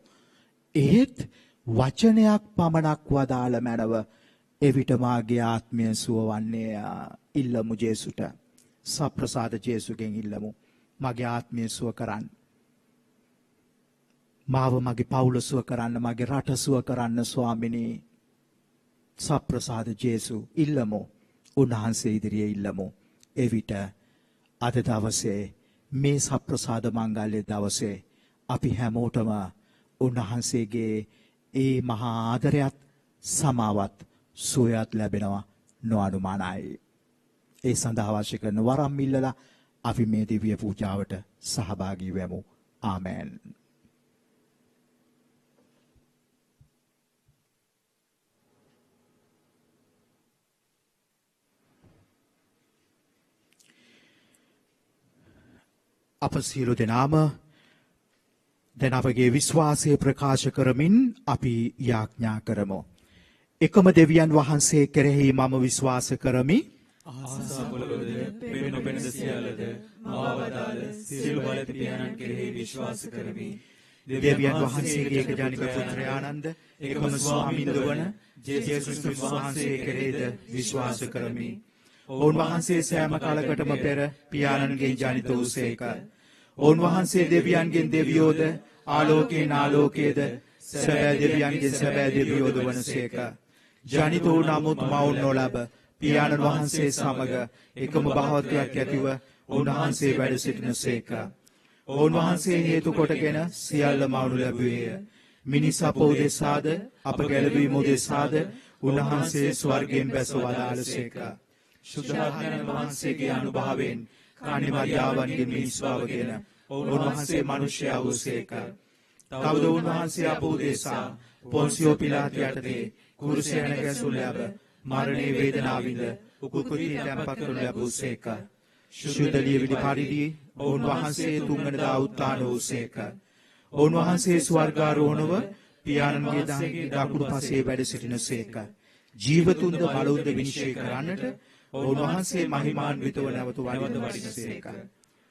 ඒත් වචනයක් පමණක් වදාළ මැනව එවිට මාගේ ආත්මය සුවවන්නේ. ඉල්ලමු ජේසුට. සප්‍රසාද ජේසුගෙන් ඉල්ලමු. මගේ ආත්මය සුව කරන්න. මාව මගේ පවුල සුව කරන්න, මගේ රට සුව කරන්න ස්වාමිනී. සප්‍රසාද ජේසු ඉල්ලමු. උන්වහන්සේ ඉදිරියේ ඉල්ලමු. එවිට අද දවසේ මේ සප්‍රසාද මංගල්‍ය දවසේ අපි හැමෝටම උන්වහන්සේගේ ඒ මහා ආදරයත් සමාවත් සුවයත් ලැබෙනවා නොඅනුමානයි. ඒ සඳහා අවශ්‍ය කරන වරම් ඉල්ලලා අපි මේ දිව්‍ය පූජාවට සහභාගී වෙමු. ආමෙන්. අප සියලු දෙනාම දැන් අපගේ විශ්වාසය ප්‍රකාශ කරමින් අපි යාඥා කරමු. එකම දෙවියන් වහන්සේ කෙරෙහි මම විශ්වාස කරමි. ආසාවලද පෙනෙන පෙනෙන සියල්ලද මාවදාල සියලු බලති පියාණන් කෙරෙහි විශ්වාස කරමි. දෙවියන් වහන්සේගේ ඒකජානික පුත්‍රයානන්ද එකම ස්වාමීන් වන ජේසුස් වහන්සේ කෙරෙහිද විශ්වාස කරමි. උන්වහන්සේ සෑම කාලකටම පෙර පියාණන්ගෙන් ජනිත වූසේක. උන්වහන්සේ දෙවියන්ගෙන් දෙවියෝද ආලෝකයෙන් ආලෝකයේද සැබෑ දෙවියන්ගෙන් සැබෑ දෙවියෝද වනසේක. ජනිත වූ නමුත් මවුන් නොලබ පියාණන් වහන්සේ සමග එකම භාවත්වයක් ඇතිව උන්වහන්සේ වැඩ සිටිනසේක. උන්වහන්සේ හේතු කොටගෙන සියල්ල මවනු ලැබුවේය. මිනිස් අප උදෙසාද අප ගැලවීම උදෙසාද උන්වහන්සේ ස්වර්ගයෙන් බැස වදාළසේක. ශුද්ධාත්මයන් වහන්සේගේ අනුභවයෙන් කන්‍ය මරියාවන්ගේ මිනිස් බවගෙන උන්වහන්සේ මිනිසයා වූසේක. තවද උන්වහන්සේ අප උදෙසා පොන්සියෝ පිලාත් යටතේ කුරුසයන ගැසුම් ලැබ මරණේ වේදනාව විඳ උකුකුටි තැන්පත් කරනු ලැබුසේක. ශුද්ධ ලියවිලි පරිදි උන්වහන්සේ තුන්වනදා උත්ථාන වූසේක. උන්වහන්සේ ස්වර්ගාරෝහණව පියාණන්ගේ දකුණු පසේ වැඩ සිටිනසේක. ජීවතුන්ද මලවුන්ද විනිශ්චය කරන්නට උන්වහන්සේ මහිමාන්විතව නැවත වඩිනසේක.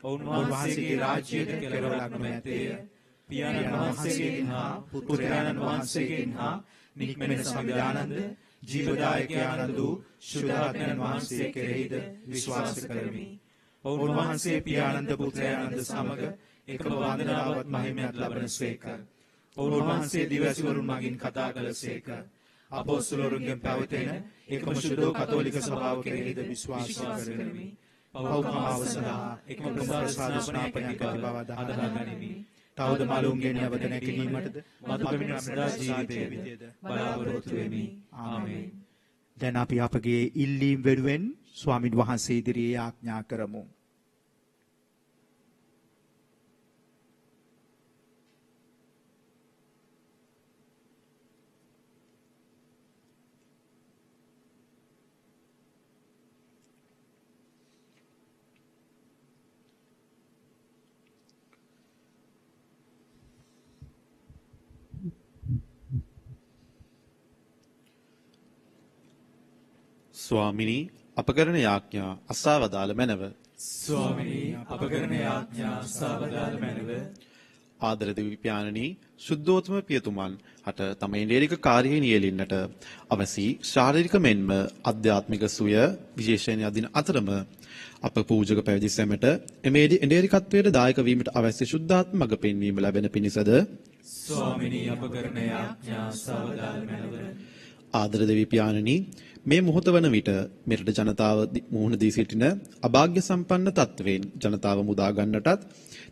උන්වහන්සේගේ රාජ්‍යයට කෙලවරක් නොමැත්තේය. පියාණන් වහන්සේගෙන් හා පුත්‍රයාණන් වහන්සේගෙන් හා නික්මෙන සංවිධානන්ද ජීවදායක ආනන්ද වූ ශුද්ධාත්මයන් වහන්සේ කෙරෙහිද විශ්වාස කරමි. උන්වහන්සේ පියාණන්ද පුත්‍රයාණන්ද සමග එකම වන්දනාවත් මහිමයක් ලබනසේක. උන්වහන්සේ දිවැසිවරුන් මගින් කතා කළසේක. අපොස්තලවරුන්ගෙන් පැවතෙන එකම ශුද්ධ කතෝලික සභාව කෙරෙහිද විශ්වාස කරමි. පව්කමාව සඳහා එකම ප්‍රසාද ස්නාපනයක් ඇති බව අදහා ගනිමි. තවද මලුන්ගෙන් නැවත නැගීමටද මතු පැමිණ සදා ජීවිතයේද බලාපොරොත්තු වෙමි. ආමේන්. දැන් අපි අපගේ ඉල්ලීම් වෙනුවෙන් ස්වාමින් වහන්සේ ඉදිරියේ ආඥා කරමු. ස්වාමිනී අප කරන යාඥා අසවදාල මැනව. ස්වාමිනී අප කරන යාඥා අසවදාල මැනව. ආදර දෙවි පියාණනී සුද්ධෝතම පියතුමන් හට තම ඉන්ද්‍රියක කාර්යයේ නියැලෙන්නට අවසි ශාරීරික මෙන්ම ආධ්‍යාත්මික සුවය විශේෂයෙන් යදින අතරම අප පූජක පැවිදි සැමට එමේදී ඉන්ද්‍රියකත්වයට දායක වීමට අවශ්‍ය සුද්ධාත්ම මඟ පෙන්වීම ලැබෙන පිණිසද ස්වාමිනී අප කරන යාඥා අසවදාල මැනව. ආදර දෙවි පියාණනී මේ මොහොත වන විට මෙරට ජනතාව මුහුණ දී සිටින අභාග්‍ය සම්පන්න තත්වයෙන් ජනතාව මුදා ගන්නටත්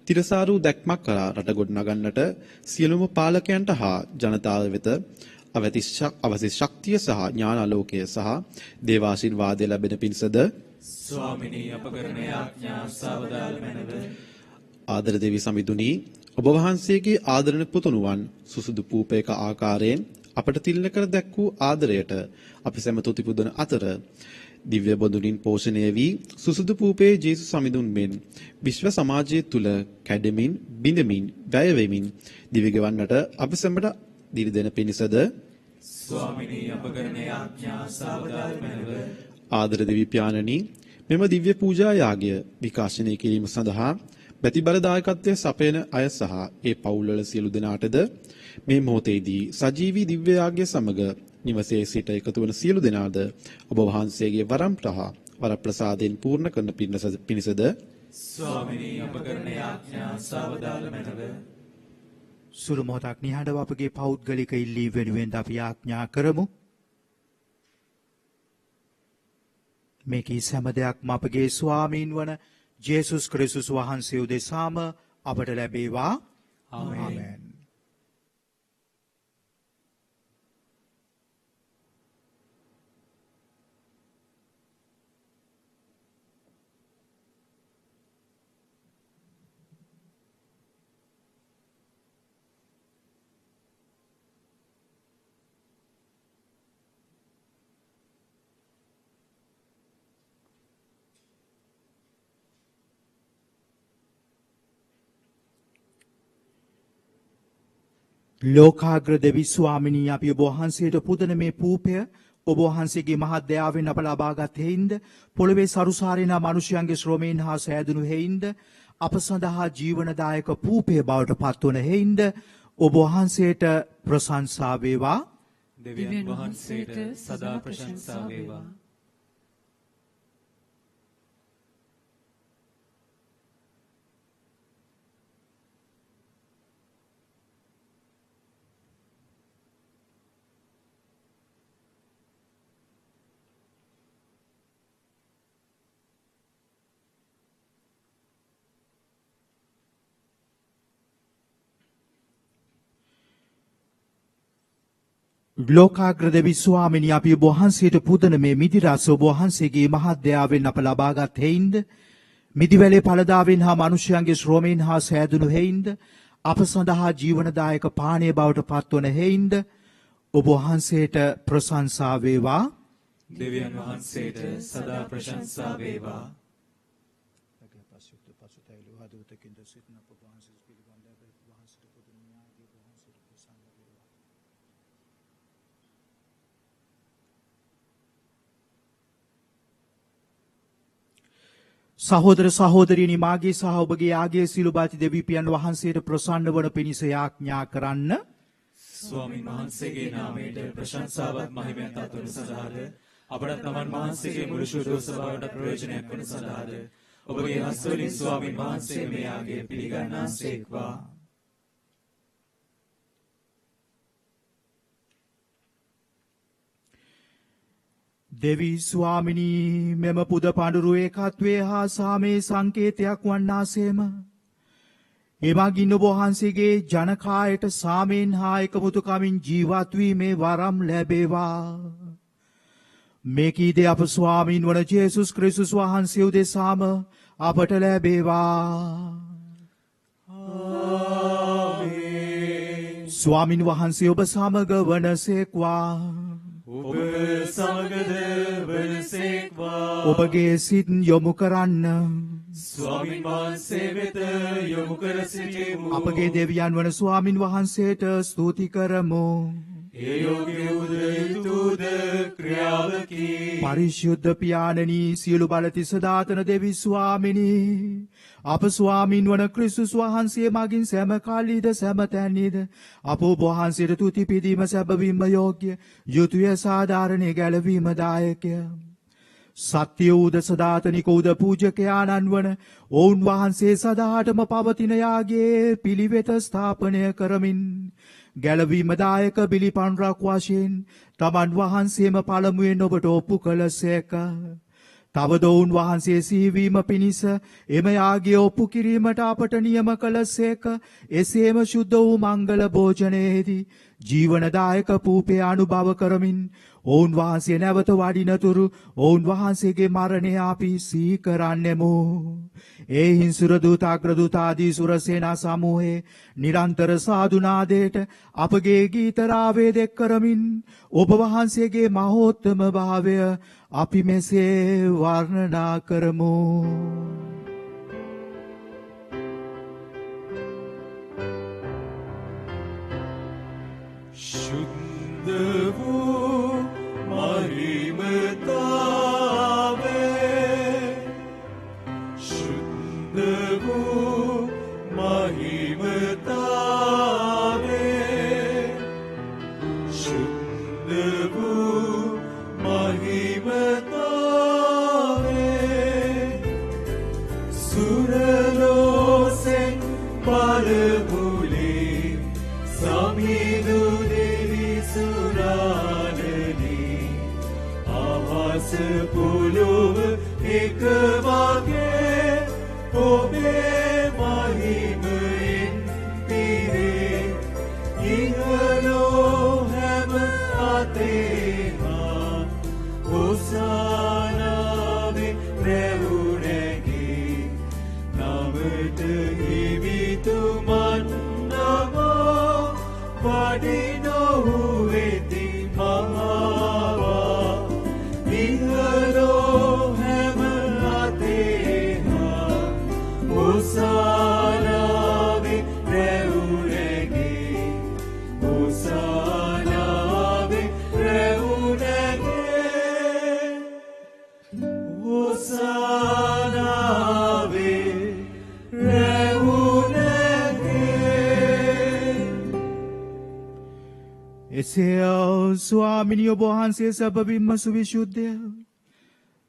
තිරසාරු දැක්මක් කරා රට ගොඩනගන්නට සියලුම පාලකයන්ට හා ජනතාව වෙත අවශ්‍ය ශක්තිය සහ ඥානාලෝකය සහ දේවාශිර්වාදය ලැබෙන පිණිසද ස්වාමිනී අප කරන යාඥා අසවදාල මැනව. ආදර දෙවි සමිඳුනි ඔබ වහන්සේගේ ආදරණ පුතුණුවන් සුසුදු පූපේක ආකාරයෙන් අපට තිල්න කර දැක් වූ ආදරයට අපි සැම තුති පුදන අතර දිව්‍ය බඳුනින් පෝෂණය වී සුසුදු පූපේ ජේසුස් සමිඳුන් මෙන් විශ්ව සමාජය තුල කැඩෙමින් බිඳෙමින් වැය වෙමින් දිවි ගෙවන්නට අපි සැමට දිවි දෙන පිණිසද ස්වාමිනී අප කරන යාඥා අසවදාල මැනව. ආදර දෙවි පියාණනි මෙම දිව්‍ය පූජා යාගය විකාශනය කිරීම සඳහා බැති බලදායකත්වයේ සපයන අය සහ ඒ පවුල්වල සියලු දෙනාටද මේ මොහොතේදී සජීවී දිව්‍ය යාගය සමග නිවසේ සිට එකතු වන සියලු දෙනාද ඔබ වහන්සේගේ වරප්‍රසාදයෙන් පූර්ණ කරන පිණිසද ස්වාමිනී අප කරන යාඥා අසවදාල මැනව. සුළු මොහොතක් නිහඬව අපගේ පෞද්ගලික ඉල්ලීම් වෙනුවෙන් අපි ආඥා කරමු. මේ කී සෑම දෙයක්ම අපගේ ස්වාමීන් වන ජේසුස් ක්‍රිස්තුස් වහන්සේ උදෙසාම අපට ලැබේවා. ආමේන්. ලෝකාග්‍ර දෙවි ස්වාමිනී අපි ඔබ වහන්සේට පුදන මේ පූපය ඔබ වහන්සේගේ මහත් දයාවෙන් අප ලබාගත් හේින්ද පොළවේ සරුසාරිනා මිනිසයන්ගේ ශ්‍රමයෙන් හා සෑදුණු හේින්ද අප සඳහා ජීවනදායක පූපය බවට පත්වන හේින්ද ඔබ වහන්සේට ප්‍රශංසා වේවා. දෙවියන් වහන්සේට සදා ප්‍රශංසා වේවා. ලෝකාග්‍ර දෙවි ස්වාමිනී අපි ඔබ වහන්සේට පුදන මේ මිදි රස ඔබ වහන්සේගේ මහත් දයාවෙන් අප ලබාගත් හේින්ද මිදිවැලේ පළදාවෙන් හා මනුෂ්‍යයන්ගේ ශ්‍රෝමයෙන් හා සෑදුණු හේයින්ද අප සඳහා ජීවනදායක පානීය බවට පත්වන හේයින්ද ඔබ වහන්සේට ප්‍රශංසා වේවා. දෙවියන් වහන්සේට සදා ප්‍රශංසා වේවා. සහෝදර සහෝදරියනි මාගේ සහ ඔබගේ ආගේ සිළුබාති දෙවිපියන් වහන්සේට ප්‍රසන්න වන පිණිස යාඥා කරන්න. ස්වාමීන් වහන්සේගේ නාමයට ප්‍රශංසාවත් මහිමයත් අත්වන සඳහාද අපට තමන් වහන්සේගේ මුළු ශුද්ධ සභාවට ප්‍රයෝජනයක් වන සඳහාද ඔබගේ හස්තවලින් ස්වාමීන් වහන්සේ මේ ආගේ පිළිගන්නාසේක්වා. දෙවි ස්වාමිනී මෙම පුද පඬුරු ඒකත්වයේ හා සාමේ සංකේතයක් වන්නාසේම එමගින් ඔබ වහන්සේගේ ජනකායට සාමයෙන් හා එකමුතුකමින් ජීවත් වීමේ වරම් ලැබේවා. මේකීද අප ස්වාමීන් වන ජේසුස් ක්‍රිස්තුස් වහන්සේ උදෙසාම අපට ලැබේවා. ආමේන්. ස්වාමින් වහන්සේ ඔබ සමග වනසේක්වා. ඔබ සමගද වනසේක්වා. ඔබගේ සිත් යොමු කරන්න. ස්වාමීන් වහන්සේ වෙත යොමු කර සිටිමු. අපගේ දෙවියන් වන ස්වාමින් වහන්සේට ස්තුති කරමු. ඒ යෝග්‍ය වූද යුතුද ක්‍රියාවකි. පරිශුද්ධ පියාණනී සියලු බලති සදාතන දෙවි ස්වාමිනී අප ස්වාමින් වන ක්‍රිස්තුස් වහන්සේ මගින් සෑම කාලීද සෑම තැන්නේද අප ඔබ වහන්සේට තුති පිදීම සැබවින්ම යෝග්‍ය යුතුය සාධාරණේ ගැලවීම දායකය. සත්‍ය වූද සදාතනික වූද පූජකයාණන් වන ඔවුන් වහන්සේ සදාටම පවතින යාගේ පිළිවෙත ස්ථාපනය කරමින් ගැලවීම දායක බිලි පඬුරක් වශයෙන් තමන් වහන්සේම පළමුවෙන් ඔබට ඔප්පු කළසේක. තවද ඔවුන් වහන්සේ සිහිවීම පිණිස එම යාගය ඔප්පු කිරීමට අපට නියම කළසේක. එසේම ශුද්ධ වූ මංගල භෝජනයේදී ජීවනදායක පූපය අනුභව කරමින් ඔවුන් වහන්සේ නැවත වඩිනතුරු ඔවුන් වහන්සේගේ මරණය අපි සිහි කරන්නෙමු. ඒ හිංසුර දූත අග්‍රදූත ආදී සුර සේනා සමූහයේ නිරන්තර සාදුනාදයට අපගේ ගීත රාවේදෙක් කරමින් ඔබ වහන්සේගේ මහෝත්තම භාවය අපි මෙසේ වර්ණනා කරමු. शुद्ध वो महिमतावे शुद्ध वो महिमतावे शुद्ध वो महिमतावे सुरलो से पर भूले समीदु पुलुव एक वागे ओबे महिमें तेरे इहलो हम आते हैं होसाना में प्रेउनेगी नामत हिवी तुमन नमो वाडिनो हुए ती महावा इहलो हम आते हैं होसाना में प्रेउनेगी होसाना में प्रेउनेगी होसाना में प्रेउनेगी එසේ ස්වාමිනිය ඔබ වහන්සේ සැබවින්ම සුවිශුද්ධය.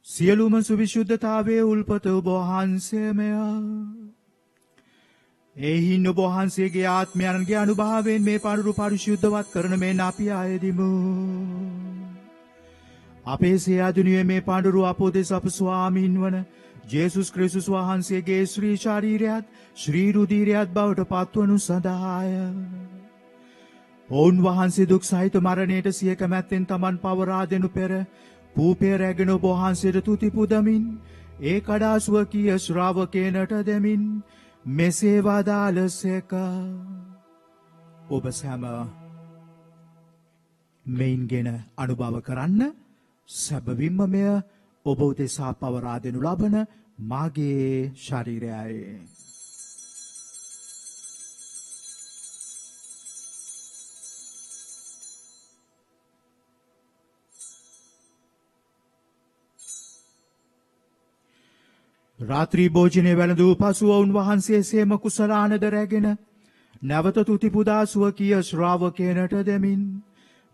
සියලුම සුවිශුද්ධතාවයේ උල්පත ඔබ වහන්සේමය. එයින් ඔබ වහන්සේගේ ආත්මයන්ගේ අනුභවයෙන් මේ පඬුරු පරිශුද්ධවත් කරන මේ අපි ආයදිමු. අපේ සියාදුනියේ මේ පඬුරු අපෝදෙස අප ස්වාමීන් වන ජේසුස් ක්‍රිස්තුස් වහන්සේගේ ශ්‍රී ශරීරයත් ශ්‍රී රුධිරයත් බවට පත්වනු සඳහාය. ඔවුන් වහන්සේ දුක් සහිත මරණයට සිය කැමැත්තෙන් තමන් පවරා දෙනු පෙර පූපය රැගෙන ඔබ වහන්සේට තුති පුදමින් ඒ කඩා ස්වකීය ශ්‍රාවකයනට දෙමින් මෙසේ වදාළසේක. ඔබ සැම මෙයින්ගෙන අනුභව කරන්න. සැබවින්ම මෙය ඔබ උදෙසා පවරා දෙනු ලබන මාගේ ශරීරයයි. රාත්‍රී භෝජනය වැළඳූ පසුව උන්වහන්සේ සේම කුසලානද රැගෙන නැවත තුති පුදා ස්වකීය ශ්‍රාවකයනට දෙමින්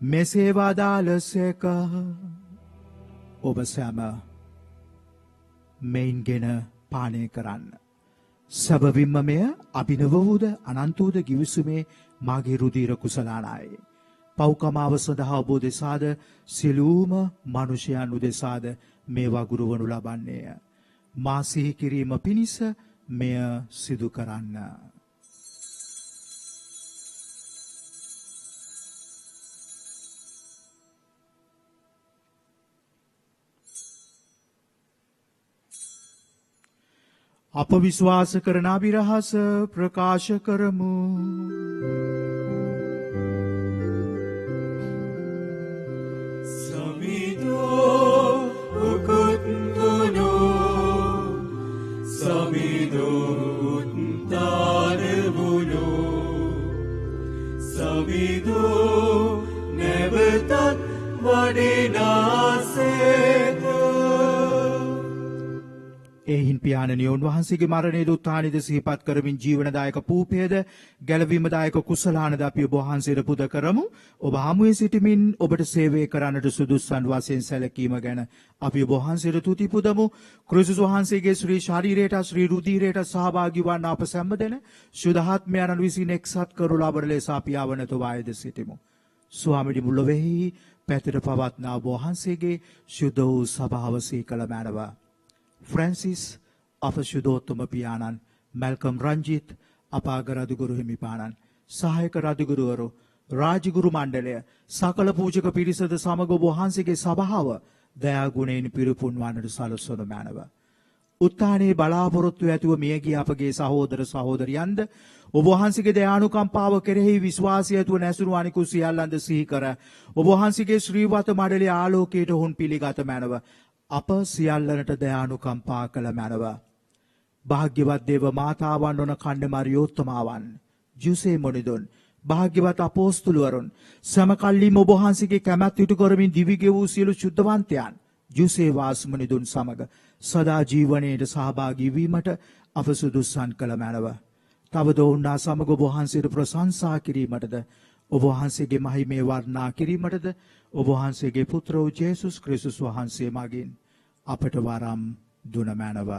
මෙසේ වදාළසේක. ඔබ සැම මෙයින්ගෙන පානය කරන්න. සැබවින්ම මෙය අභිනව වූද අනන්ත වූද ගිවිසුමේ මාගේ රුධිර කුසලානයි. පව්කමාව සඳහා ඔබ උදෙසාද සියලුම මනුෂ්‍යයන් උදෙසාද මේ වගුරු වනු ලබන්නේය. මා සිහි කිරීම පිණිස මෙය සිදු කරන්න. අප විශ්වාස කරන අභිරහස ප්‍රකාශ කරමු. එහින් පියාණනි උන්වහන්සේගේ මරණයේද උත්ථානයේද සිහිපත් කරමින් ජීවනදායක පූපයද ගැලවීමදායක කුසලානද අපි ඔබ වහන්සේට පුද කරමු. ඔබ හමුවේ සිටමින් ඔබට සේවය කරන්නට සුදුස්සන් වශයෙන් සැලකීම ගැන අපි ඔබ වහන්සේට තුති පුදමු. ක්‍රිස්තුස් වහන්සේගේ ශ්‍රී ශරීරයට ශ්‍රී රුධිරයට සහභාගී වන්න අප සැම දෙන ශුද්ධාත්මයන් විසින් එක්සත් කරු ලබන ලෙස අපි ආවනත වායද සිටිමු. ස්වාමීනි මුල්ලෙහි පැතිර පවත්නා ඔබ වහන්සේගේ ශුද්ධ වූ සභාව සීකල මැනව. ෆ්‍රැන්සිස් අප ශුද්ධෝත්තම පියාණන්, මැල්කම් රංජිත් අපාග රදුගුරු හිමිපාණන්, සහායක රදුගුරුවරු, රාජගුරු මණ්ඩලය, සකල පූජක පිරිසද සමග ඔබ වහන්සේගේ සභාව දයා ගුණයෙන් පිරිපුන් වන්නට සලස්වනු මැනව. උත්ථානයේ බලාපොරොත්තු ඇතුව මියගිය අපගේ සහෝදර සහෝදරියන්ද ඔබ වහන්සේගේ දයානුකම්පාව කෙරෙහි විශ්වාසය ඇතුව නැසුණු අනිකුත් සියල්ලන්ද සිහි කර ඔබ වහන්සේගේ ශ්‍රීවත මඩලේ ආලෝකයට හුන් පිළිගත මැනව. අප සියල්ලනට දයානුකම්පා කළ මැනව. භාග්‍යවත් දේව මාතාවන් වන කණ්ඩමාරියෝත්තමාවන්, ජුසේ මොනිදුන්, භාග්‍යවත් අපෝස්තුලවරුන්, සමකල්ලිම ඔබ වහන්සේගේ කැමැත්ත ඉටු කරමින් දිවිගෙ වූ සියලු ශුද්ධවන්තයන්, ජුසේ වාස් මොනිදුන් සමග සදා ජීවනයේට සහභාගී වීමට අප සුදුස්සන් කළ මැනව. තවද ඔවුන්නා සමග ඔබ වහන්සේට ප්‍රශංසා කිරීමටද ඔබ වහන්සේගේ මහිමේ වර්ණනා කිරීමටද ඔබ වහන්සේගේ පුත්‍ර වූ ජේසුස් ක්‍රිස්තුස් වහන්සේ මගින් අපට වරම් දුන මැනව.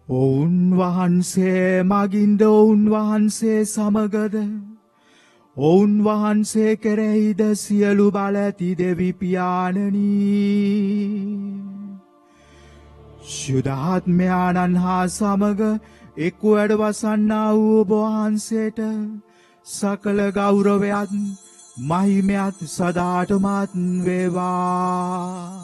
ඔවුන් වහන්සේ මගින්ද ඔවුන් වහන්සේ සමගද ඔවුන් වහන්සේ කෙරෙහිද සියලු බල ඇති දෙවි පියාණනි, ශුද්ධාත්මයාණන් හා සමග එක් වැඩ වසන්නා වූ ඔබ වහන්සේට සකල ගෞරවයත් මහිමයත් සදාටමත් වේවා.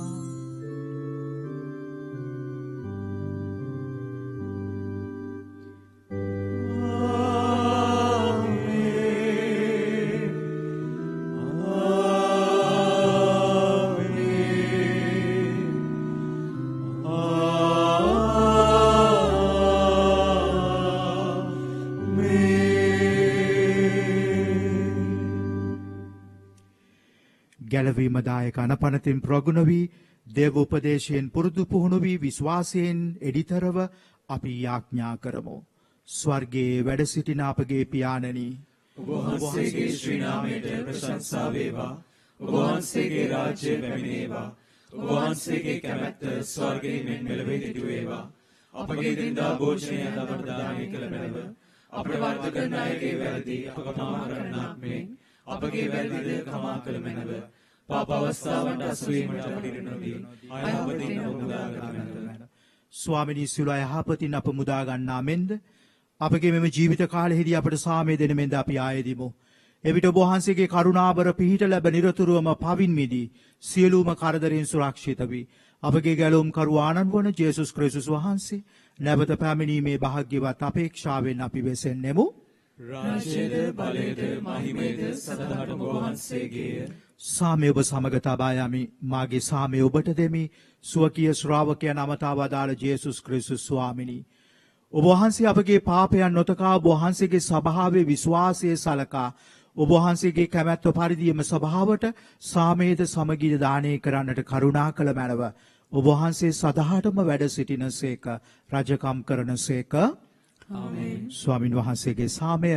ගැලවීමදායක අනපනතින් ප්‍රගුණ වී දේව උපදේශයෙන් පුරුදු පුහුණු වී විශ්වාසයෙන් එඩිතරව අපි යාඥා කරමු. ස්වර්ගයේ වැඩ සිටින අපගේ පියාණනි, ඔබ වහන්සේගේ ශ්‍රී නාමයට ප්‍රශංසා වේවා. ඔබ වහන්සේගේ රාජ්‍ය පැමිණේවා. ඔබ වහන්සේගේ කැමැත්ත ස්වර්ගයේ මෙන් මෙලොවේ සිදු වේවා. අපගේ දිනදා භෝජනය අද අපට දානය කළ බැලව අපට වර්ධ කරන අයගේ වැරදි අප කමා කරන්නාක් මෙන් අපගේ වැරදිද කමා කළ මැනව. පාප අවස්ථාවට අසුවීමට අපට ඉඩ නොදී අයහපතින් අප මුදා ගන්නට. ස්වාමිනී සියලු අයහපතින් අප මුදා ගන්නා මෙන්ද අපගේ මෙම ජීවිත කාලෙහිදී අපට සාමය දෙන මෙන්ද අපි ආයෙදිමු. එවිට ඔබ වහන්සේගේ කරුණාබර පිහිට ලැබ නිරතුරුවම පවින් මිදී සියලුම කරදරෙන් සුරක්ෂිත වී අපගේ ගැලවුම් කරු ආනන් වන ජේසුස් ක්‍රිස්තුස් වහන්සේ නැවත පැමිණීමේ භාග්‍යවත් අපේක්ෂාවෙන් අපි වෙසෙන්නෙමු. රාජ්‍යද බලයද මහිමයද සදාටම වහන්සේගේය. සාමය ඔබ සමග තබා යමි. මාගේ සාමය ඔබට දෙමි. ස්වකීය ශ්‍රාවකයන් අමතා වදාළ ජේසුස් ක්‍රිස්තුස් ස්වාමිනී, ඔබ වහන්සේ අපගේ පාපයන් නොතකා ඔබ වහන්සේගේ ස්වභාවයේ විශ්වාසයේ සලකා ඔබ වහන්සේගේ කැමැත්ත පරිදිම ස්වභාවට සාමයේද සමගිය දානය කරන්නට කරුණා කළ මැනව ඔබ වහන්සේ සදාටම වැඩ සිටිනසේක, රජකම් කරනසේක. ආමේන්. ස්වාමින් වහන්සේගේ සාමය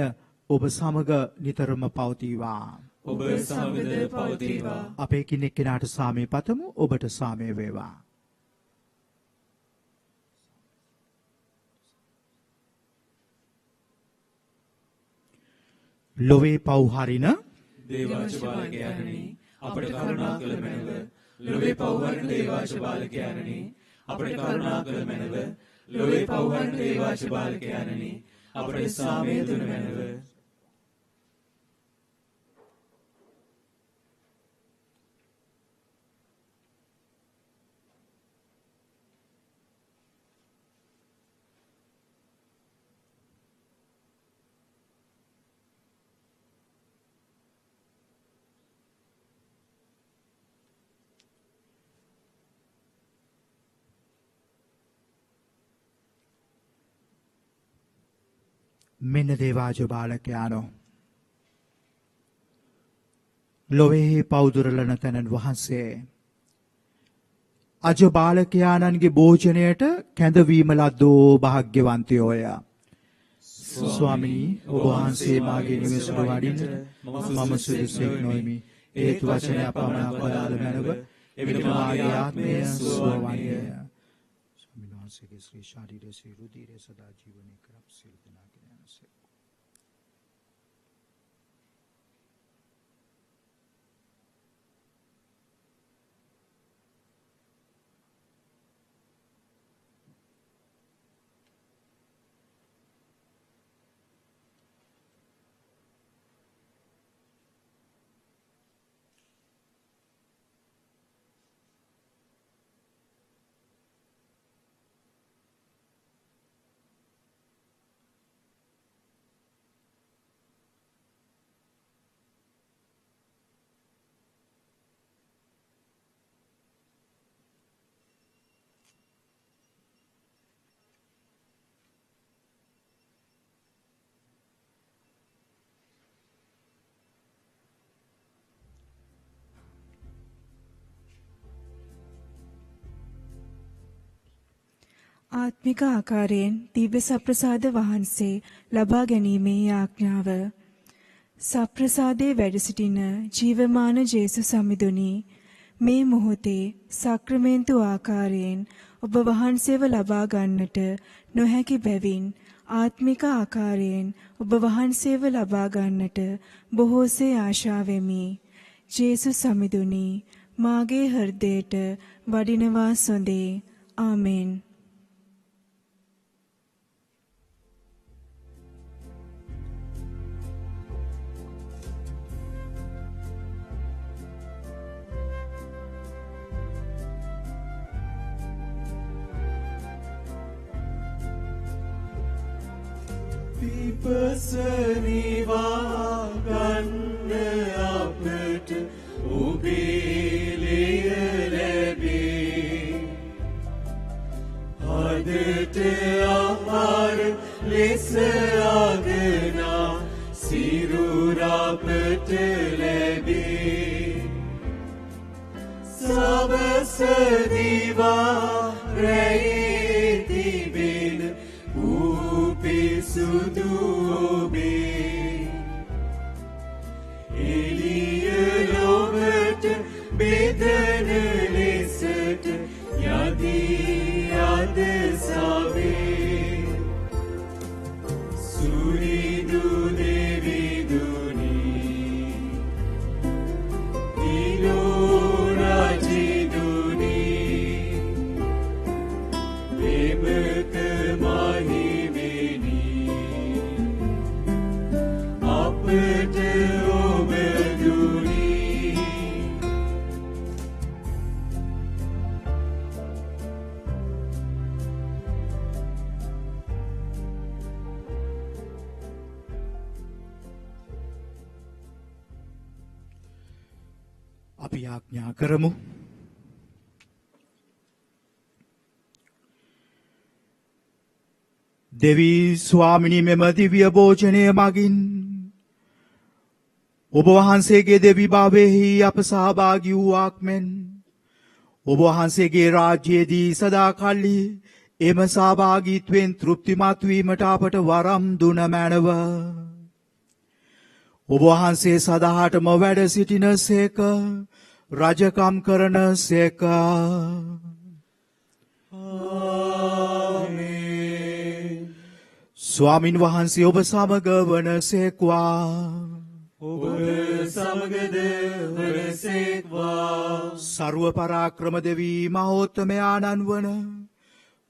ඔබ සමග නිතරම පවතිවා. ඔබ සමගද පවතිවා. අපේ කෙනෙක් කෙනාට සාමය පතමු. ඔබට සාමය වේවා. ලොවේ පව් හරින දේවාච බාලකයන්නි අපට කරුණා කළ මැනව. ලොවේ පව් හරින දේවාච බාලකයන්නි අපට කරුණා කළ මැනව. ලොවේ පව් හරින දේවාච බාලකයන්නි අපට සාමය දුන මැනව. මෙන්න දේවාජ බාලකයානෝ, ලොවෙහි පවුදුරලන තැනන් වහන්සේ අජ බාලකයාණන්ගේ භෝජනයට කැඳවීම ලද්දෝ භාග්‍යවන්තයෝය. ස්වාමිනී, ඔබ වහන්සේ මාගේ නිවසට වඩින්නට මම සුදුසෙක් නොෙමි. ඒත් වචනය පමණක් වදාළ මැනව එවිට මාගේ ආත්මය සුවවන්නේය. ස්වාමීන් වහන්සේගේ ශ්‍රී ශරීරයේ ශ්‍රී රුධිරයේ සදා ජීවනය කරප් සියලු දෙනාගේ ඥානසේ. ආත්මික ආකාරයෙන් දිව්‍ය සප්‍රසාද වහන්සේ ලබා ගැනීමේ ආඥාව. සප්‍රසාදයේ වැඩ සිටින ජීවමාන ජේසුස් සමිඳුනි, මේ මොහොතේ සක්‍රමේන්තු ආකාරයෙන් ඔබ වහන්සේව ලබා ගන්නට නොහැකි බැවින් ආත්මික ආකාරයෙන් ඔබ වහන්සේව ලබා ගන්නට බොහෝසේ ආශා වෙමි. ජේසුස් සමිඳුනි, මාගේ හෘදයට වඩිනවා සොඳේ. ආමෙන්. විපසනිවා ගන්න අපට ඔබේ ලෙය ලැබේ. හදට ආහාර ලෙස ආගනා සිරුරාපට ලැබේ. සවස දිවා රැයේ තිබෙන පිසුදු ඔබේ. එළිය ලොවට බෙදන ලෙසට යදී අද සවේ. සුරිදු දෙවිදුනි දිලෝ රජිදුනි අපි ආඥා කරමු. දෙවී ස්වාමිනී මෙම දිව්‍ය භෝජනය මගින් ඔබ වහන්සේගේ දෙවි භාවයෙහි අප සහභාගී වූවාක් මෙන් ඔබ වහන්සේගේ රාජ්‍යයේදී සදාකල්හි එම සහභාගීත්වයෙන් තෘප්තිමත් වීමට අපට වරම් දුන මැනව. ඔබ වහන්සේ සදාහටම වැඩ සිටිනසේක රජකම් කරනසේක. ස්වාමින් වහන්සේ ඔබ සමග වනසේක්වා. ඔබ සමගද වනසේක්වා. සර්ව පරාක්‍රම දෙවී මහෝත්තමයාණන් වන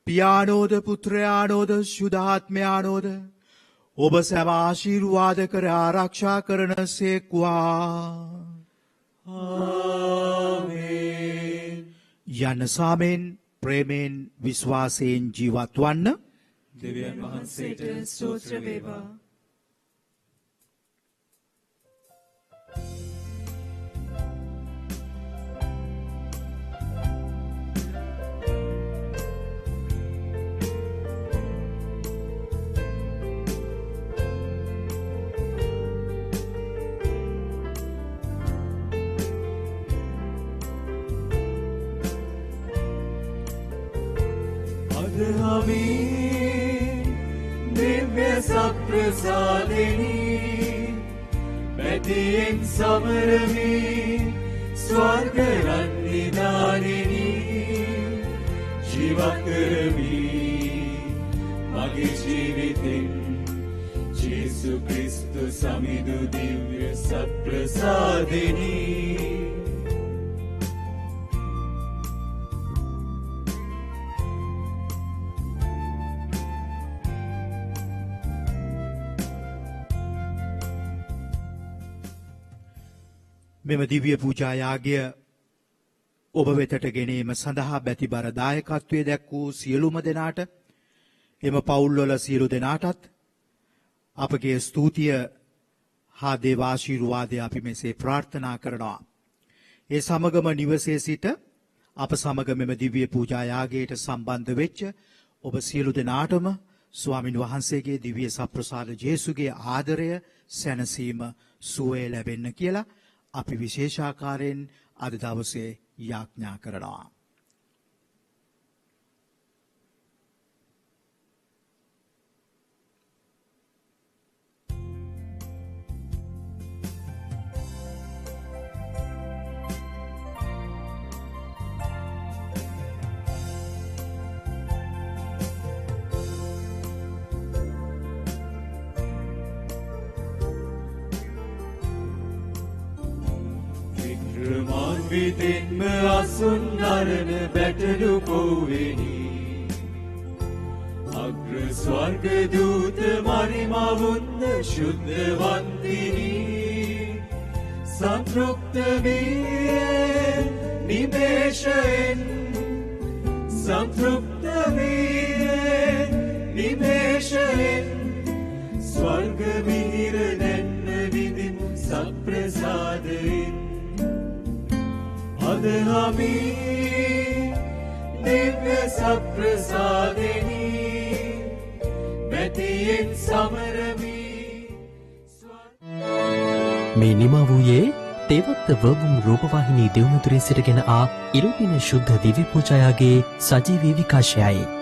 පියානෝද පුත්‍රයානෝද ශුද්ධාත්මයානෝද ඔබ සැම ආශිර්වාද කර ආරක්ෂා කරනසේක්වා. ආමේන්. යන සාමෙන් ප්‍රේමෙන් විශ්වාසයෙන් ජීවත් වන්න. දෙවියන් වහන්සේට ස්තෝත්‍ර වේවා. අදහමි දිව්‍ය සප්‍රසාදිනි පැටියෙන් සමරමි ස්වර්ග රන් නිදානිනි ජීවත් කරමි මගේ ජීවිතෙන් ජේසු ක්‍රිස්තු සමිඳු දිව්‍ය සප්‍රසාදිනි. මෙම දිව්‍ය පූජා යාගය ඔබ වෙතට ගෙනීම සඳහා බැතිබර දායකත්වයේ දැක් වූ සියලුම දෙනාට එම පවුල්වල සියලු දෙනාටත් අපගේ ස්තුතිය හා දේවාශිර්වාදය අපි මෙසේ ප්‍රාර්ථනා කරනවා. ඒ සමගම නිවසේ සිට අප සමග මෙම දිව්‍ය පූජා යාගයට සම්බන්ධ වෙච්ච ඔබ සියලු දෙනාටම ස්වාමින් වහන්සේගේ දිව්‍ය සප්‍රසාද ජේසුගේ ආදරය සැනසීම සුවය ලැබෙන්න කියලා අපි විශේෂාකාරයෙන් අද දවසේ යාඥා කරනවා. විතෙන්ම අසුන් නරන බැටළු කෝවෙනි අග්‍ර ස්වර්ග දූත මරිමවුන්ද ශුද්ධ වන්දිනි සංතෘප්ත වී නිමේෂයෙන් සංතෘප්ත වී නිමේෂයෙන් ස්වර්ග මිහිර දැන්න විදිමු සප්‍රසාදයෙන් අදහමි දිව්‍ය සප්‍රසාදිනි මැතියෙන් සමරමි. මේ නිමා වූයේ තේවත්ත වර්බුම් රූපවාහිනී දෙව්මුදුරේ සිටගෙන ආ ඉරුපින ශුද්ධ දිව්‍ය පූජායාගේ සජීවී විකාශයයි.